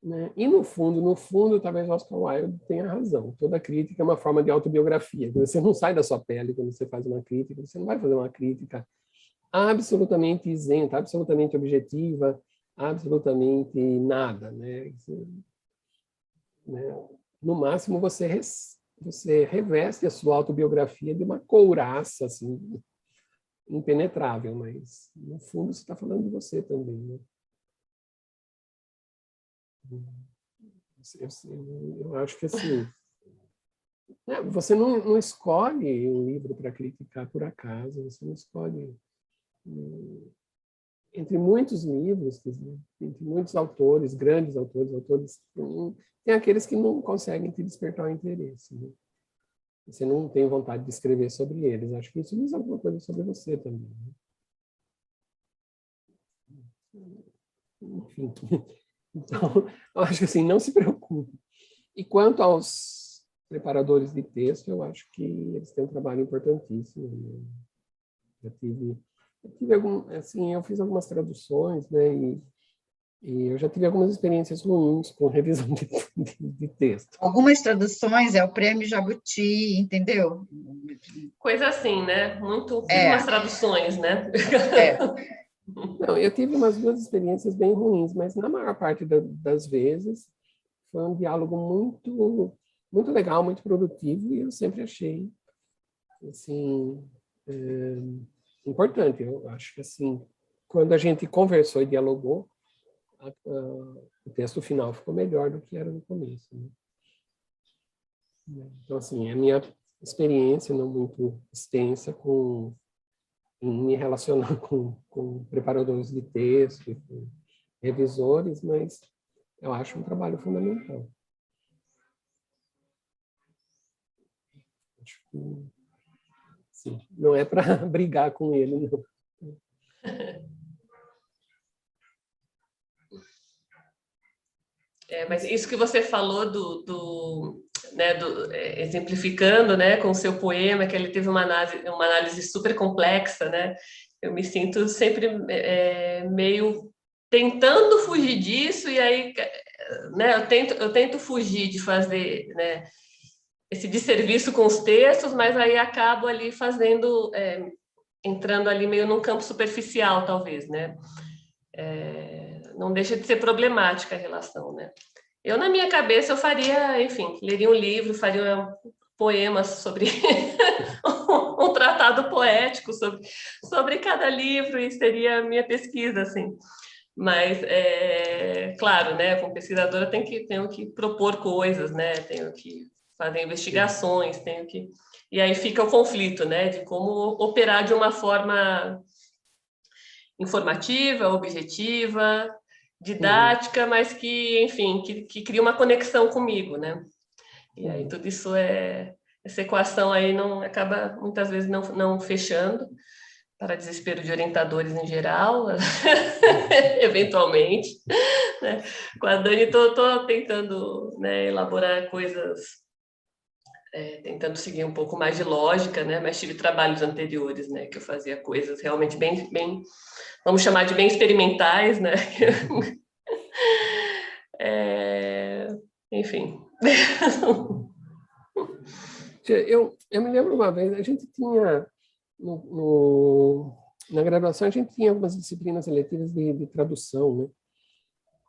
E: Né? E no fundo, talvez Oscar Wilde tenha razão. Toda crítica é uma forma de autobiografia. Você não sai da sua pele quando você faz uma crítica. Você não vai fazer uma crítica absolutamente isenta, absolutamente objetiva, absolutamente nada, né? No máximo, você reveste a sua autobiografia de uma couraça assim, impenetrável, mas no fundo você está falando de você também, né? Eu acho que assim, né, você não escolhe um livro para criticar por acaso, você não escolhe entre muitos livros, entre muitos autores, grandes autores, tem aqueles que não conseguem te despertar o interesse, né? Você não tem vontade de escrever sobre eles. Acho que isso diz alguma coisa sobre você também, né? Enfim. Então, eu acho que assim, não se preocupe. E quanto aos preparadores de texto, eu acho que eles têm um trabalho importantíssimo, né? Eu tive assim, eu fiz algumas traduções, né? E eu já tive algumas experiências ruins com revisão de texto.
A: Algumas traduções é o prêmio Jabuti, entendeu?
B: Coisa assim, né? Umas traduções, né?
E: Não, eu tive umas duas experiências bem ruins, mas na maior parte das vezes foi um diálogo muito legal, muito produtivo, e eu sempre achei assim, importante. Eu acho que assim, quando a gente conversou e dialogou, o texto final ficou melhor do que era no começo, né? Então, assim, a minha experiência não muito extensa em me relacionar com preparadores de texto, com revisores, mas eu acho um trabalho fundamental. Acho que, sim, não é para brigar com ele, não.
B: Mas isso que você falou exemplificando, né, com o seu poema, que ele teve uma análise super complexa, né? Eu me sinto sempre meio tentando fugir disso, e aí, né, eu tento fugir de fazer, né, esse desserviço com os textos, mas aí acabo ali entrando ali meio num campo superficial, talvez, né? Não deixa de ser problemática a relação, né? Eu, na minha cabeça, eu faria, enfim, leria um livro, faria poemas sobre um tratado poético sobre cada livro, e seria a minha pesquisa, assim. Mas, claro, né, como pesquisadora tenho que propor coisas, né, tenho que fazer investigações, e aí fica o conflito, né, de como operar de uma forma informativa, objetiva, didática, mas que, enfim, que cria uma conexão comigo, né? E aí tudo isso essa equação aí não acaba muitas vezes não fechando, para desespero de orientadores em geral, eventualmente, né? Com a Dani estou tentando, né, elaborar coisas tentando seguir um pouco mais de lógica, né? Mas tive trabalhos anteriores, né? Que eu fazia coisas realmente bem, vamos chamar de bem experimentais, né? Enfim.
E: Eu me lembro uma vez, a gente tinha, na graduação, a gente tinha algumas disciplinas eletivas de tradução, né?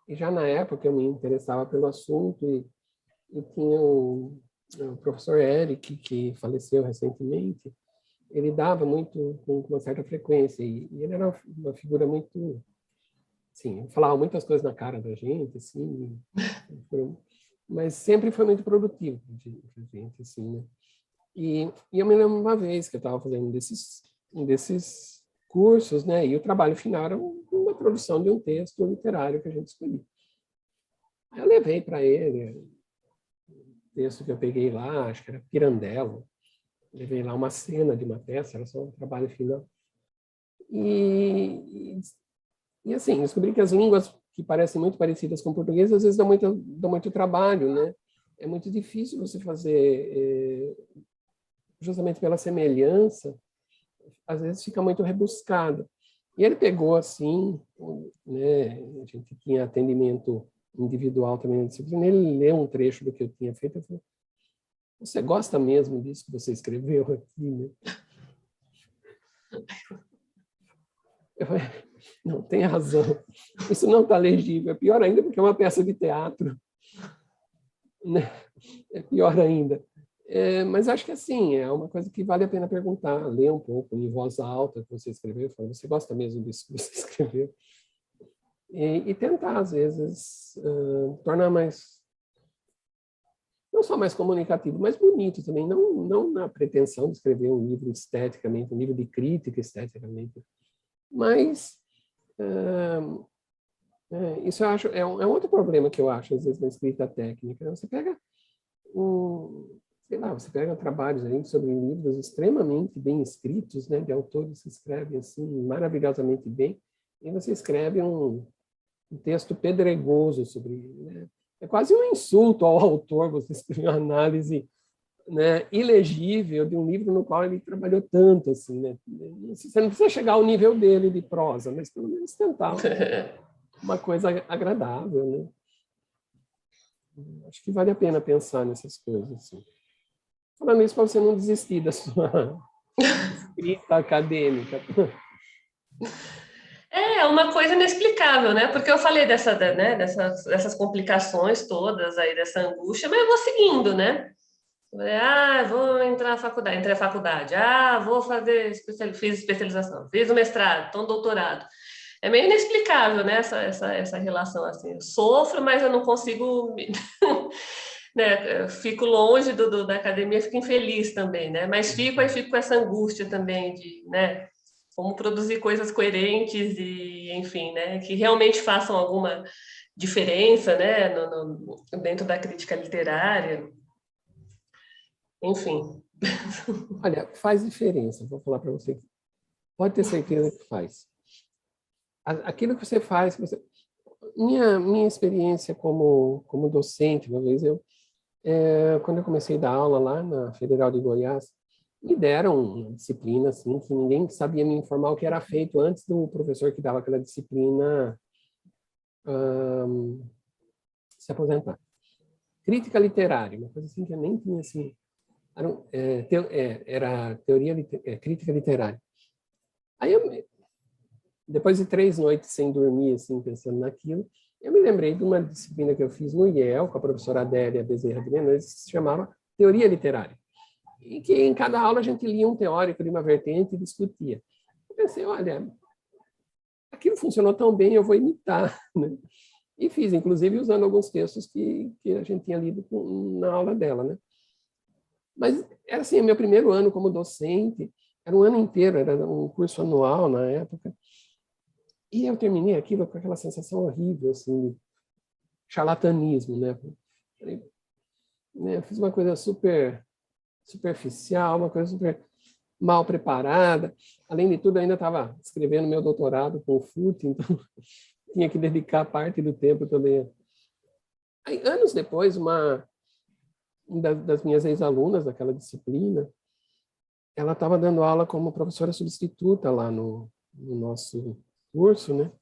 E: E já na época eu me interessava pelo assunto e tinha o professor Eric, que faleceu recentemente, ele dava muito, com uma certa frequência, e ele era uma figura muito, assim, falava muitas coisas na cara da gente, assim, mas sempre foi muito produtivo para a gente, assim, né? E eu me lembro uma vez que eu estava fazendo um desses cursos, né? E o trabalho final era uma produção de um texto literário que a gente escolhia. Aí eu levei para ele o texto que eu peguei lá, acho que era Pirandello. Levei lá uma cena de uma peça, era só um trabalho final. E assim, descobri que as línguas que parecem muito parecidas com o português, às vezes dão muito trabalho, né? É muito difícil você fazer, justamente pela semelhança, às vezes fica muito rebuscado. E ele pegou assim, né? A gente tinha atendimento individual também na disciplina, ele leu um trecho do que eu tinha feito e falou: você gosta mesmo disso que você escreveu aqui, né? Eu falei, não, tem razão. Isso não está legível. É pior ainda porque é uma peça de teatro. Né? É pior ainda. Mas acho que assim, é uma coisa que vale a pena perguntar, ler um pouco em voz alta que você escreveu, falar, você gosta mesmo disso que você escreveu? E tentar, às vezes, tornar mais, não só mais comunicativo, mas bonito também, não na pretensão de escrever um livro esteticamente, um livro de crítica esteticamente, mas isso eu acho, é um outro problema que eu acho, às vezes, na escrita técnica. Você pega sei lá, você pega trabalhos aí sobre livros extremamente bem escritos, né, de autores que escrevem assim maravilhosamente bem, e você escreve um texto pedregoso sobre, né? É quase um insulto ao autor você escrever uma análise, né, ilegível de um livro no qual ele trabalhou tanto, assim, né? Você não precisa chegar ao nível dele de prosa, mas pelo menos tentar uma coisa agradável, né? Acho que vale a pena pensar nessas coisas, assim. Falando isso para você não desistir da sua escrita acadêmica.
B: É uma coisa inexplicável, né? Porque eu falei dessas complicações todas aí, dessa angústia, mas eu vou seguindo, né? Vou entrar na faculdade, entrei na faculdade. Vou fazer, fiz especialização, fiz o mestrado, então doutorado. É meio inexplicável, né? Essa relação assim. Eu sofro, mas eu não consigo... né? Eu fico longe da academia, fico infeliz também, né? Mas fico com essa angústia também de, né? Como produzir coisas coerentes e, enfim, né? Que realmente façam alguma diferença, né? Dentro da crítica literária. Enfim.
E: Olha, faz diferença, vou falar para você. Pode ter certeza que faz. Aquilo que você faz... Minha experiência como docente, uma vez quando eu comecei a dar aula lá na Federal de Goiás, me deram uma disciplina assim, que ninguém sabia me informar o que era feito antes do professor que dava aquela disciplina se aposentar. Crítica literária, uma coisa assim que eu nem tinha assim... Era crítica literária. Aí depois de 3 noites sem dormir, assim, pensando naquilo, eu me lembrei de uma disciplina que eu fiz no IEL, com a professora Adélia Bezerra de Menezes, que se chamava Teoria Literária. E que em cada aula a gente lia um teórico de uma vertente e discutia. Eu pensei, olha, aquilo funcionou tão bem, eu vou imitar, né? E fiz, inclusive, usando alguns textos que a gente tinha lido na aula dela, né? Mas era assim, meu primeiro ano como docente, era um ano inteiro, era um curso anual na época. E eu terminei aquilo com aquela sensação horrível, assim, de charlatanismo, né? Eu fiz uma coisa super superficial, uma coisa super mal preparada. Além de tudo, ainda estava escrevendo meu doutorado com o FUT, então tinha que dedicar parte do tempo também. Aí, anos depois, uma das minhas ex-alunas daquela disciplina, ela estava dando aula como professora substituta lá no nosso curso, né?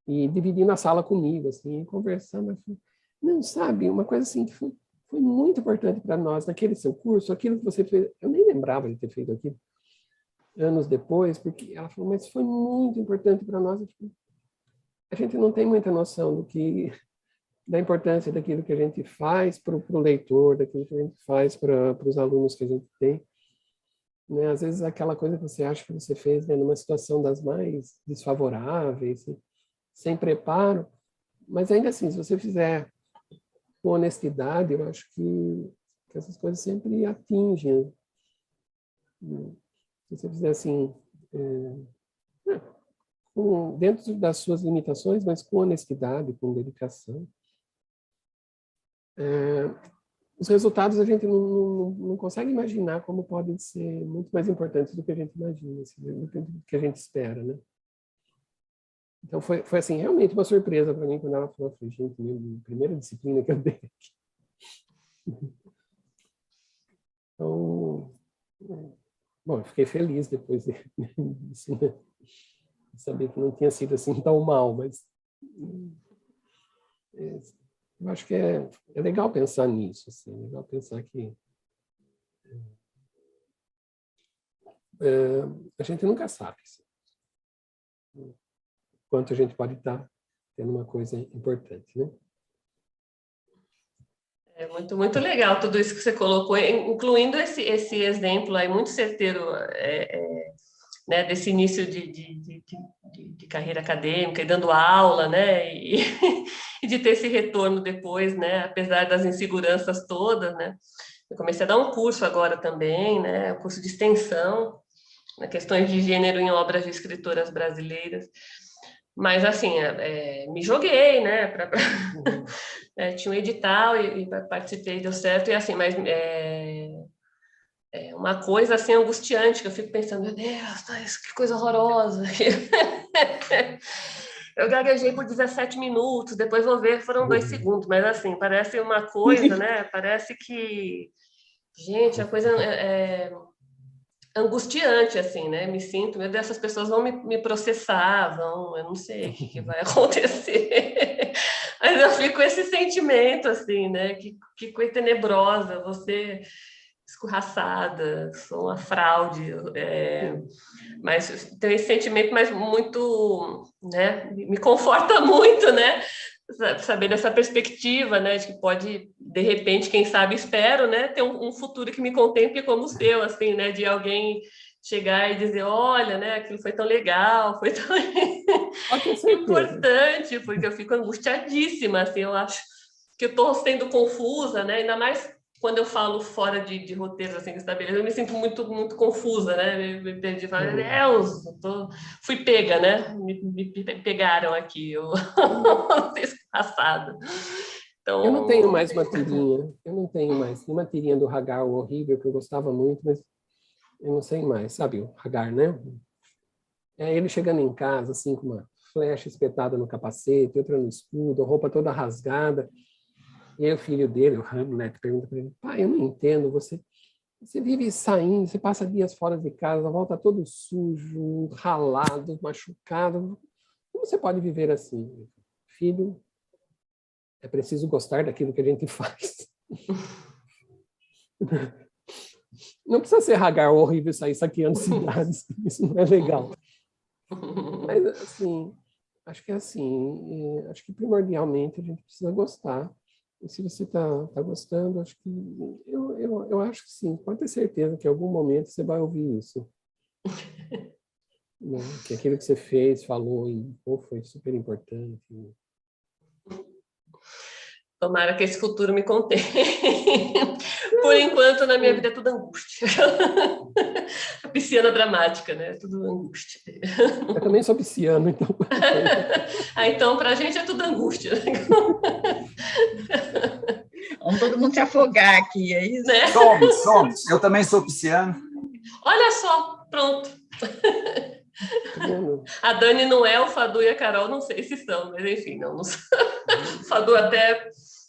E: E dividindo a sala comigo, assim, conversando. Assim. Não, sabe, uma coisa assim que foi muito importante para nós naquele seu curso, aquilo que você fez, eu nem lembrava de ter feito aquilo anos depois, porque ela falou, mas foi muito importante para nós. A gente não tem muita noção da importância daquilo que a gente faz para o leitor, daquilo que a gente faz para os alunos que a gente tem. Né? Às vezes aquela coisa que você acha que você fez, né, numa situação das mais desfavoráveis, sem preparo, mas ainda assim, se você fizer com honestidade, eu acho que essas coisas sempre atingem. Se você fizer assim, dentro das suas limitações, mas com honestidade, com dedicação, os resultados a gente não consegue imaginar como podem ser muito mais importantes do que a gente imagina, assim, do que a gente espera, né? Então foi assim, realmente uma surpresa para mim quando ela falou, gente, primeira disciplina que eu dei aqui. Então, bom, eu fiquei feliz depois disso, né? De saber que não tinha sido assim tão mal, mas eu acho que é legal pensar nisso, assim, é legal pensar que a gente nunca sabe assim, quanto a gente pode estar tendo uma coisa importante, né?
B: É muito legal tudo isso que você colocou, incluindo esse exemplo aí muito certeiro, né, desse início de carreira acadêmica e dando aula, né, e de ter esse retorno depois, né, apesar das inseguranças todas, né. Eu comecei a dar um curso agora também, né, um curso de extensão, né, questões de gênero em obras de escritoras brasileiras. Mas, assim, me joguei, né? Tinha um edital e participei, deu certo. E, assim, mas uma coisa, assim, angustiante, que eu fico pensando, meu Deus, que coisa horrorosa. Eu gaguejei por 17 minutos, depois vou ver, foram 2 segundos. Mas, assim, parece uma coisa, né? Parece que... Gente, a coisa angustiante, assim, né? Me sinto, meu Deus, essas pessoas vão me processar, eu não sei o que vai acontecer. Mas eu fico com esse sentimento, assim, né? Que coisa tenebrosa, você escorraçada, sou uma fraude, mas tem esse sentimento, mas muito, né? Me conforta muito, né? Saber dessa perspectiva, né, de que pode, de repente, quem sabe, espero, né, ter um futuro que me contemple como o seu, assim, né, de alguém chegar e dizer, olha, né, aquilo foi tão legal, foi tão importante, porque eu fico angustiadíssima, assim, eu acho que eu estou sendo confusa, né, ainda mais quando eu falo fora de roteiros, assim, estabelecido, eu me sinto muito confusa, né, me perdi, falei, Deus, fui pega, né, me pegaram aqui, eu passada. Então...
E: Eu não tenho mais uma tirinha, tem uma tirinha do Hagar horrível, que eu gostava muito, mas eu não sei mais, sabe o Hagar, né? Ele chegando em casa, assim, com uma flecha espetada no capacete, outra no escudo, a roupa toda rasgada. E aí o filho dele, o Hamlet, pergunta para ele, pai, eu não entendo, você vive saindo, você passa dias fora de casa, volta todo sujo, ralado, machucado. Como você pode viver assim? Filho, é preciso gostar daquilo que a gente faz. Não precisa ser Hagar horrível e sair saqueando cidades, isso não é legal. Mas, assim, acho que primordialmente a gente precisa gostar. E se você está gostando, acho que eu acho que sim, pode ter certeza que em algum momento você vai ouvir isso. Né? Que aquilo que você fez, falou, foi super importante.
B: Tomara que esse futuro me contenha. Por enquanto, na minha vida é tudo angústia. A pisciana dramática, né? Tudo angústia.
E: Eu também sou pisciano, então.
B: Então, para a gente é tudo angústia.
A: Vamos todo mundo se afogar aqui, é isso?
B: Né?
D: Somos. Eu também sou pisciano.
B: Olha só, pronto. A Dani não é, o Fadu e a Carol não sei se são, mas enfim, não são. O Fadu até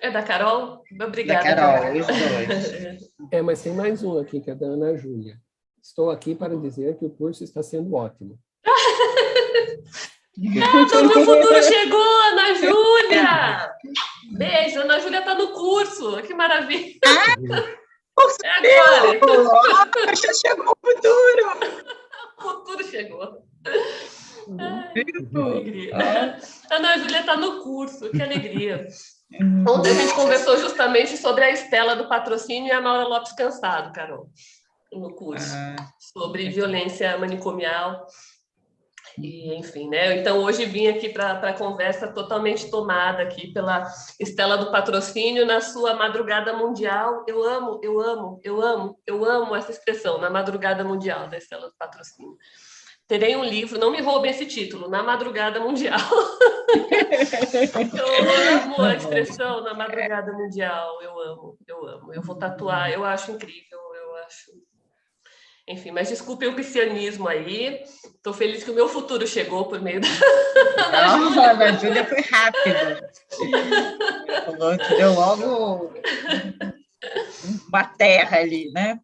B: É da Carol? Obrigada.
A: Da Carol, os dois.
E: Mas tem mais um aqui, que é da Ana Júlia. Estou aqui para dizer que o curso está sendo ótimo.
B: Então, meu futuro chegou, Ana Júlia! Beijo, Ana Júlia está no curso. Que maravilha! É agora!
A: Já chegou o futuro!
B: O futuro chegou. Ai, que alegria. Ana Júlia está no curso, que alegria. Ontem a gente conversou justamente sobre a Estela do Patrocínio e a Maura Lopes Cansado, Carol, no curso, sobre violência manicomial. E, enfim, né? Então, hoje vim aqui para a conversa totalmente tomada aqui pela Estela do Patrocínio na sua Madrugada Mundial. Eu amo essa expressão, na Madrugada Mundial da Estela do Patrocínio. Terei um livro, não me roubem esse título, na Madrugada Mundial. Eu amo a expressão na Madrugada Mundial, eu amo. Eu vou tatuar, eu acho incrível, eu acho... Enfim, mas desculpe o piscianismo aí. Estou feliz que o meu futuro chegou por meio da...
A: Não, a Ana Júlia foi rápido. Falou que deu logo uma terra ali, né?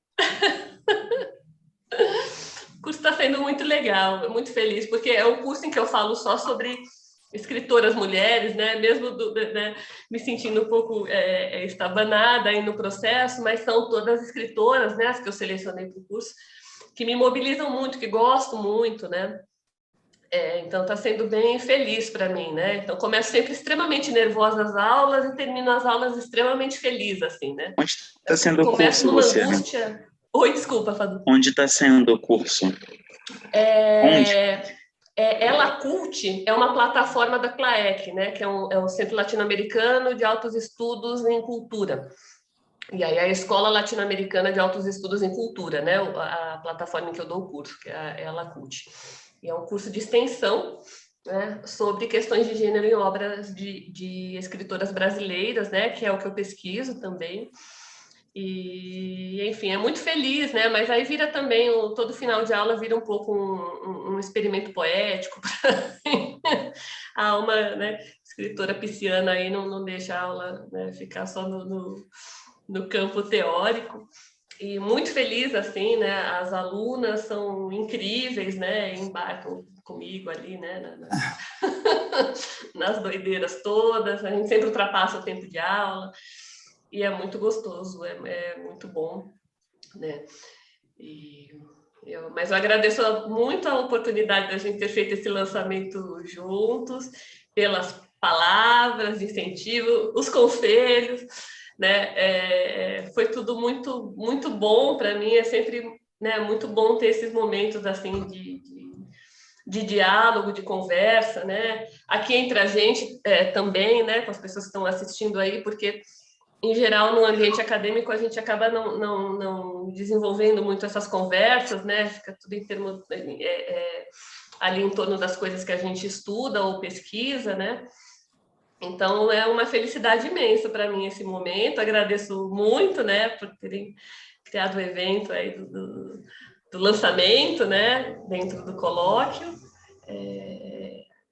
B: O curso está sendo muito legal, muito feliz, porque é um curso em que eu falo só sobre escritoras mulheres, né? Mesmo né? Me sentindo um pouco estabanada aí no processo, mas são todas escritoras, né? As que eu selecionei para o curso, que me mobilizam muito, que gosto muito, né? Então está sendo bem feliz para mim, né? Então começo sempre extremamente nervosa as aulas e termino as aulas extremamente feliz, assim, né?
C: Onde está sendo o curso,
B: Luciana?
C: Luciana?
B: Oi, desculpa, Fadu.
C: Onde está sendo o curso?
B: Onde? Ela Cult é uma plataforma da CLAEC, né? Que é o Centro Latino-Americano de Altos Estudos em Cultura. E aí a Escola Latino-Americana de Altos Estudos em Cultura, né? A plataforma em que eu dou o curso, que é a Cult. E é um curso de extensão, né, sobre questões de gênero em obras de escritoras brasileiras, né? Que é o que eu pesquiso também. E, enfim, é muito feliz, né? Mas aí vira também, todo final de aula vira um pouco um experimento poético. A alma, né, escritora pisciana aí não deixa a aula, né, ficar só no campo teórico. E muito feliz, assim, né? As alunas são incríveis, né? Embarcam comigo ali, né? Nas doideiras todas. A gente sempre ultrapassa o tempo de aula. E é muito gostoso, é muito bom, né? Mas eu agradeço muito a oportunidade da gente ter feito esse lançamento juntos, pelas palavras de incentivo, os conselhos, né? Foi tudo muito, muito bom para mim, é sempre, né, muito bom ter esses momentos assim de diálogo, de conversa, né? Aqui entre a gente também, né, com as pessoas que estão assistindo aí, porque em geral, no ambiente acadêmico, a gente acaba não desenvolvendo muito essas conversas, né? Fica tudo em termos ali em torno das coisas que a gente estuda ou pesquisa, né? Então, é uma felicidade imensa para mim esse momento. Agradeço muito, né, por terem criado o evento aí do lançamento, né, dentro do colóquio.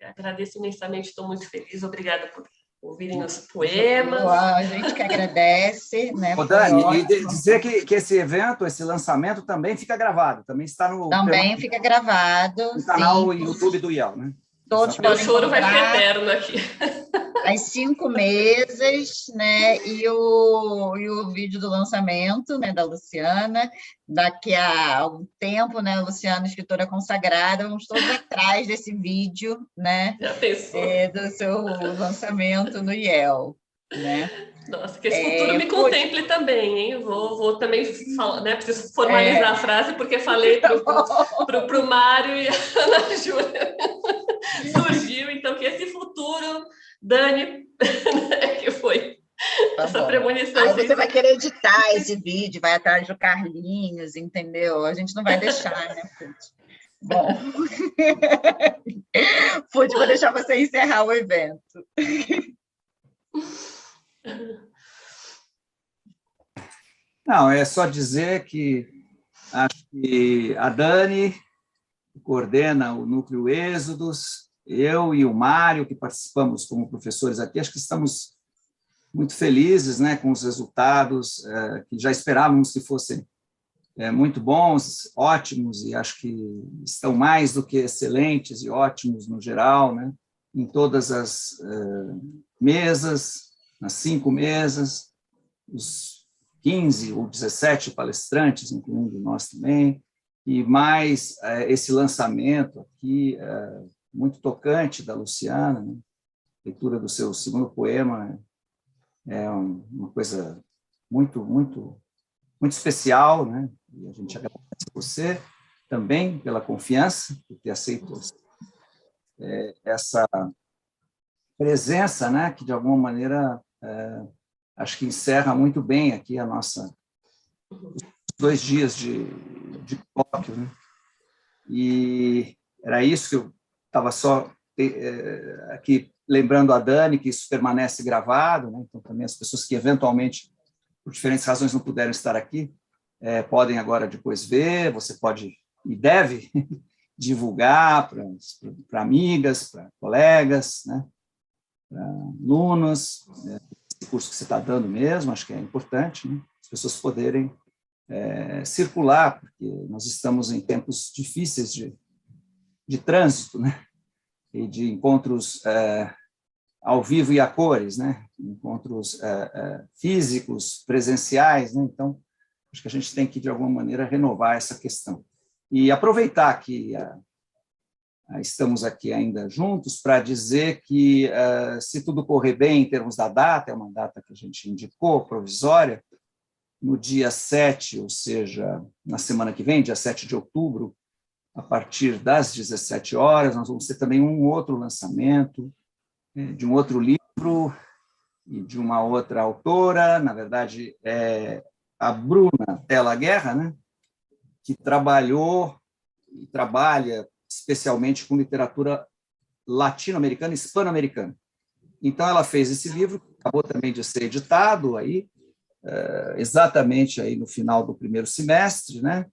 B: Agradeço imensamente, estou muito feliz. Obrigada por ouvirem os poemas.
A: A gente que agradece, né?
D: Ô, Dani, e dizer que esse evento, esse lançamento também fica gravado, também está
A: Também fica gravado.
D: No canal YouTube do IEL, né?
A: Todos
B: meu choro vai ficar eterno aqui.
A: As 5 mesas, né? E o vídeo do lançamento, né, da Luciana. Daqui a algum tempo, né, Luciana, escritora consagrada, vamos todos atrás desse vídeo, né?
B: Já pensou?
A: Do seu lançamento no IEL, né?
B: Nossa, que esse futuro me contemple também, hein? Vou também falar, né? Preciso formalizar a frase, porque falei pro Mário e a Ana Júlia. Surgiu, então, que esse futuro, Dani, que foi essa premonição.
A: Aí você vai querer editar esse vídeo, vai atrás do Carlinhos, entendeu? A gente não vai deixar, né, Puth? Bom, Puth, vou deixar você encerrar o evento.
D: Não, é só dizer que acho que a Dani que coordena o Núcleo Êxodos, eu e o Mário, que participamos como professores aqui, acho que estamos muito felizes, né, com os resultados, que já esperávamos que fossem muito bons, ótimos, e acho que estão mais do que excelentes e ótimos no geral, né, em todas as mesas, nas 5 mesas, os 15 ou 17 palestrantes, incluindo nós também, e mais esse lançamento aqui, muito tocante da Luciana, né, leitura do seu segundo poema, é uma coisa muito, muito, muito especial, né? E a gente agradece a você também pela confiança, por ter aceito essa presença, né? Que, de alguma maneira, acho que encerra muito bem aqui os 2 dias de colóquio, né? E era isso que eu estava só aqui lembrando a Dani, que isso permanece gravado, né? Então também as pessoas que eventualmente, por diferentes razões, não puderam estar aqui, podem agora depois ver, você pode e deve divulgar para amigas, para colegas, né? Para alunos, esse curso que você está dando mesmo, acho que é importante, né? As pessoas poderem circular, porque nós estamos em tempos difíceis de trânsito, né? E de encontros ao vivo e a cores, né? Encontros físicos, presenciais, né? Então, acho que a gente tem que, de alguma maneira, renovar essa questão. E aproveitar que estamos aqui ainda juntos para dizer que, se tudo correr bem em termos da data, é uma data que a gente indicou, provisória, no dia 7, ou seja, na semana que vem, dia 7 de outubro, a partir das 17 horas, nós vamos ter também um outro lançamento de um outro livro e de uma outra autora, na verdade, é a Bruna Tella Guerra, né, que trabalhou e trabalha especialmente com literatura latino-americana e hispano-americana. Então, ela fez esse livro, acabou também de ser editado, aí, exatamente aí no final do primeiro semestre, né,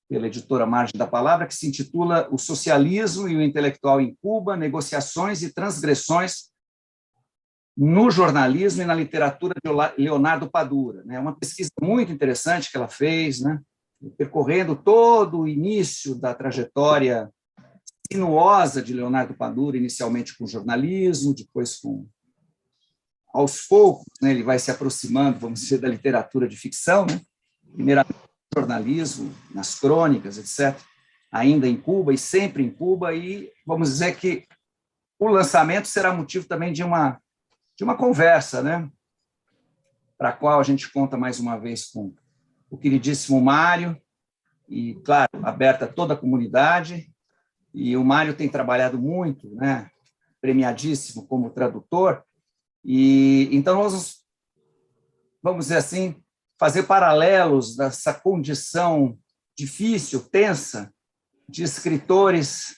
D: pela editora Margem da Palavra, que se intitula O Socialismo e o Intelectual em Cuba, Negociações e Transgressões no Jornalismo e na Literatura, de Leonardo Padura. É uma pesquisa muito interessante que ela fez, né, percorrendo todo o início da trajetória sinuosa de Leonardo Padura, inicialmente com jornalismo, depois aos poucos, né, ele vai se aproximando, vamos dizer, da literatura de ficção, né, primeiramente jornalismo, nas crônicas, etc., ainda em Cuba e sempre em Cuba, e vamos dizer que o lançamento será motivo também de uma conversa, né, para a qual a gente conta mais uma vez com o queridíssimo Mário, e, claro, aberta a toda a comunidade, e o Mário tem trabalhado muito, né, premiadíssimo como tradutor, e então nós vamos dizer assim, fazer paralelos dessa condição difícil, tensa, de escritores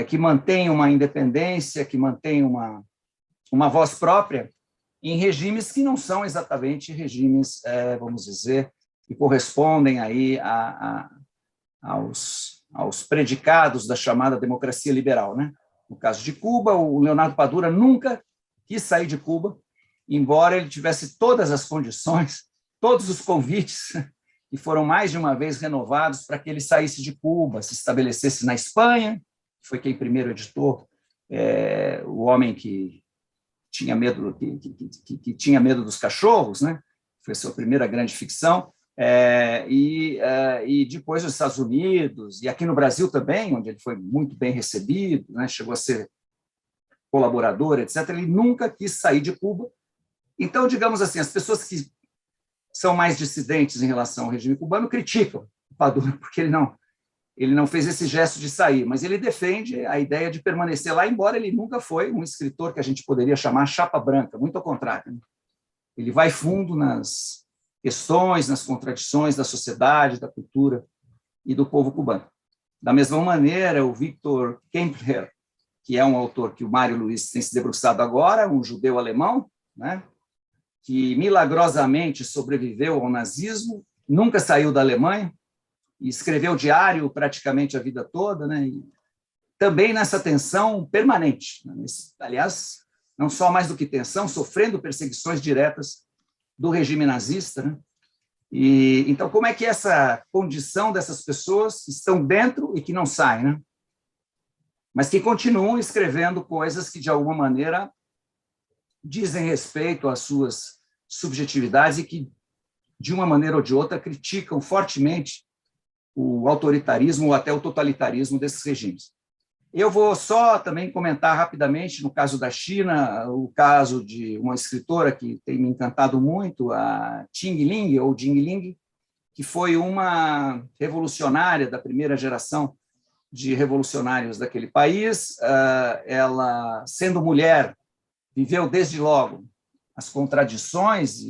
D: que mantêm uma independência, que mantêm uma voz própria, em regimes que não são exatamente regimes, vamos dizer, que correspondem aí aos predicados da chamada democracia liberal, né? No caso de Cuba, o Leonardo Padura nunca quis sair de Cuba, embora ele tivesse todas as condições, todos os convites, que foram mais de uma vez renovados para que ele saísse de Cuba, se estabelecesse na Espanha, foi quem primeiro editou O Homem que tinha medo que tinha medo dos cachorros, né? Foi a sua primeira grande ficção, e depois os Estados Unidos, e aqui no Brasil também, onde ele foi muito bem recebido, né? Chegou a ser colaborador, etc. Ele nunca quis sair de Cuba. Então, digamos assim, as pessoas que são mais dissidentes em relação ao regime cubano criticam o Padura, porque ele não fez esse gesto de sair, mas ele defende a ideia de permanecer lá, embora ele nunca foi um escritor que a gente poderia chamar chapa branca, muito ao contrário, né? Ele vai fundo nas questões, nas contradições da sociedade, da cultura e do povo cubano. Da mesma maneira, o Victor Kempler, que é um autor que o Mário Luiz tem se debruçado agora, um judeu alemão, né, que milagrosamente sobreviveu ao nazismo, nunca saiu da Alemanha, e escreveu diário praticamente a vida toda, né? E também nessa tensão permanente, né? Aliás, não só mais do que tensão, sofrendo perseguições diretas do regime nazista, né? E então, como é que essa condição dessas pessoas que estão dentro e que não saem, né? Mas que continuam escrevendo coisas que, de alguma maneira, dizem respeito às suas subjetividades e que, de uma maneira ou de outra, criticam fortemente o autoritarismo ou até o totalitarismo desses regimes. Eu vou só também comentar rapidamente, no caso da China, o caso de uma escritora que tem me encantado muito, a Qing Ling, ou Jing Ling, que foi uma revolucionária da primeira geração de revolucionários daquele país. Ela, sendo mulher, viveu desde logo as contradições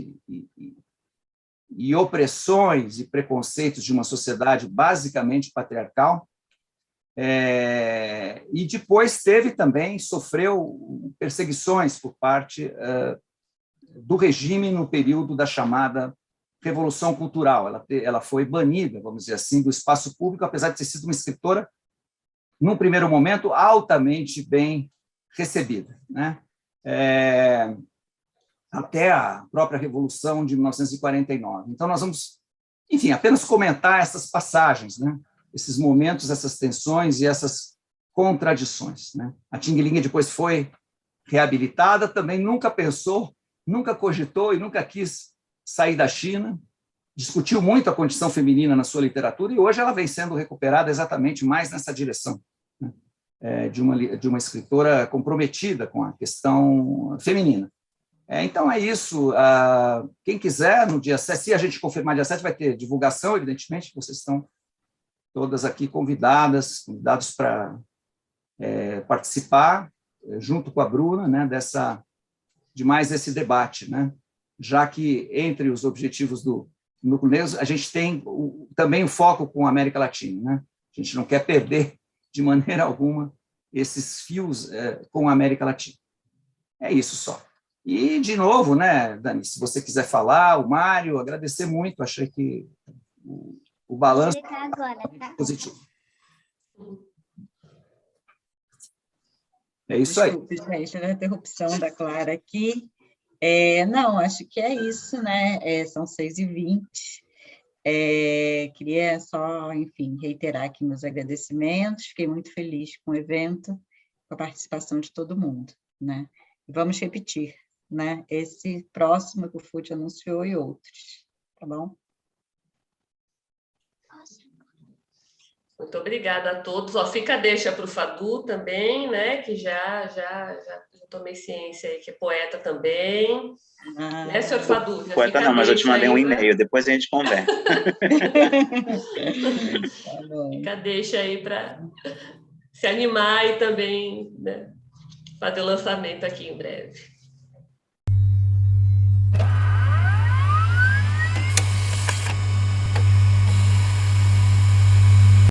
D: e opressões e preconceitos de uma sociedade basicamente patriarcal. E depois sofreu perseguições por parte do regime no período da chamada Revolução Cultural. Ela foi banida, vamos dizer assim, do espaço público, apesar de ter sido uma escritora, num primeiro momento, altamente bem recebida, né? Até a própria Revolução de 1949. Então, nós vamos, enfim, apenas comentar essas passagens, né? Esses momentos, essas tensões e essas contradições, né? A Qing Ling depois foi reabilitada, também nunca pensou, nunca cogitou e nunca quis sair da China, discutiu muito a condição feminina na sua literatura e hoje ela vem sendo recuperada exatamente mais nessa direção, né? De uma escritora comprometida com a questão feminina. Então, é isso. Quem quiser, no dia 7, se a gente confirmar dia 7, vai ter divulgação, evidentemente, vocês estão todas aqui convidados para participar, junto com a Bruna, né, de mais esse debate, né? Já que, entre os objetivos do Núcleo Negro, a gente tem também o foco com a América Latina, né? A gente não quer perder, de maneira alguma, esses fios com a América Latina. É isso só. E, de novo, né, Dani, se você quiser falar, o Mário, agradecer muito, achei que o balanço é positivo. É isso aí.
A: Desculpe, gente, a interrupção da Clara aqui. Não, acho que é isso, né? São 6h20. Queria só, enfim, reiterar aqui meus agradecimentos. Fiquei muito feliz com o evento, com a participação de todo mundo, né? Vamos repetir, né? Esse próximo que o FUT anunciou e outros, tá bom?
B: Muito obrigada a todos. Fica a deixa para o Fadu também, né? Que já tomei ciência aí, que é poeta também. Né, senhor Fadu?
C: Poeta não, mas eu te mandei um e-mail, depois a gente conversa.
B: Fica a deixa aí para se animar e também, né, fazer o lançamento aqui em breve.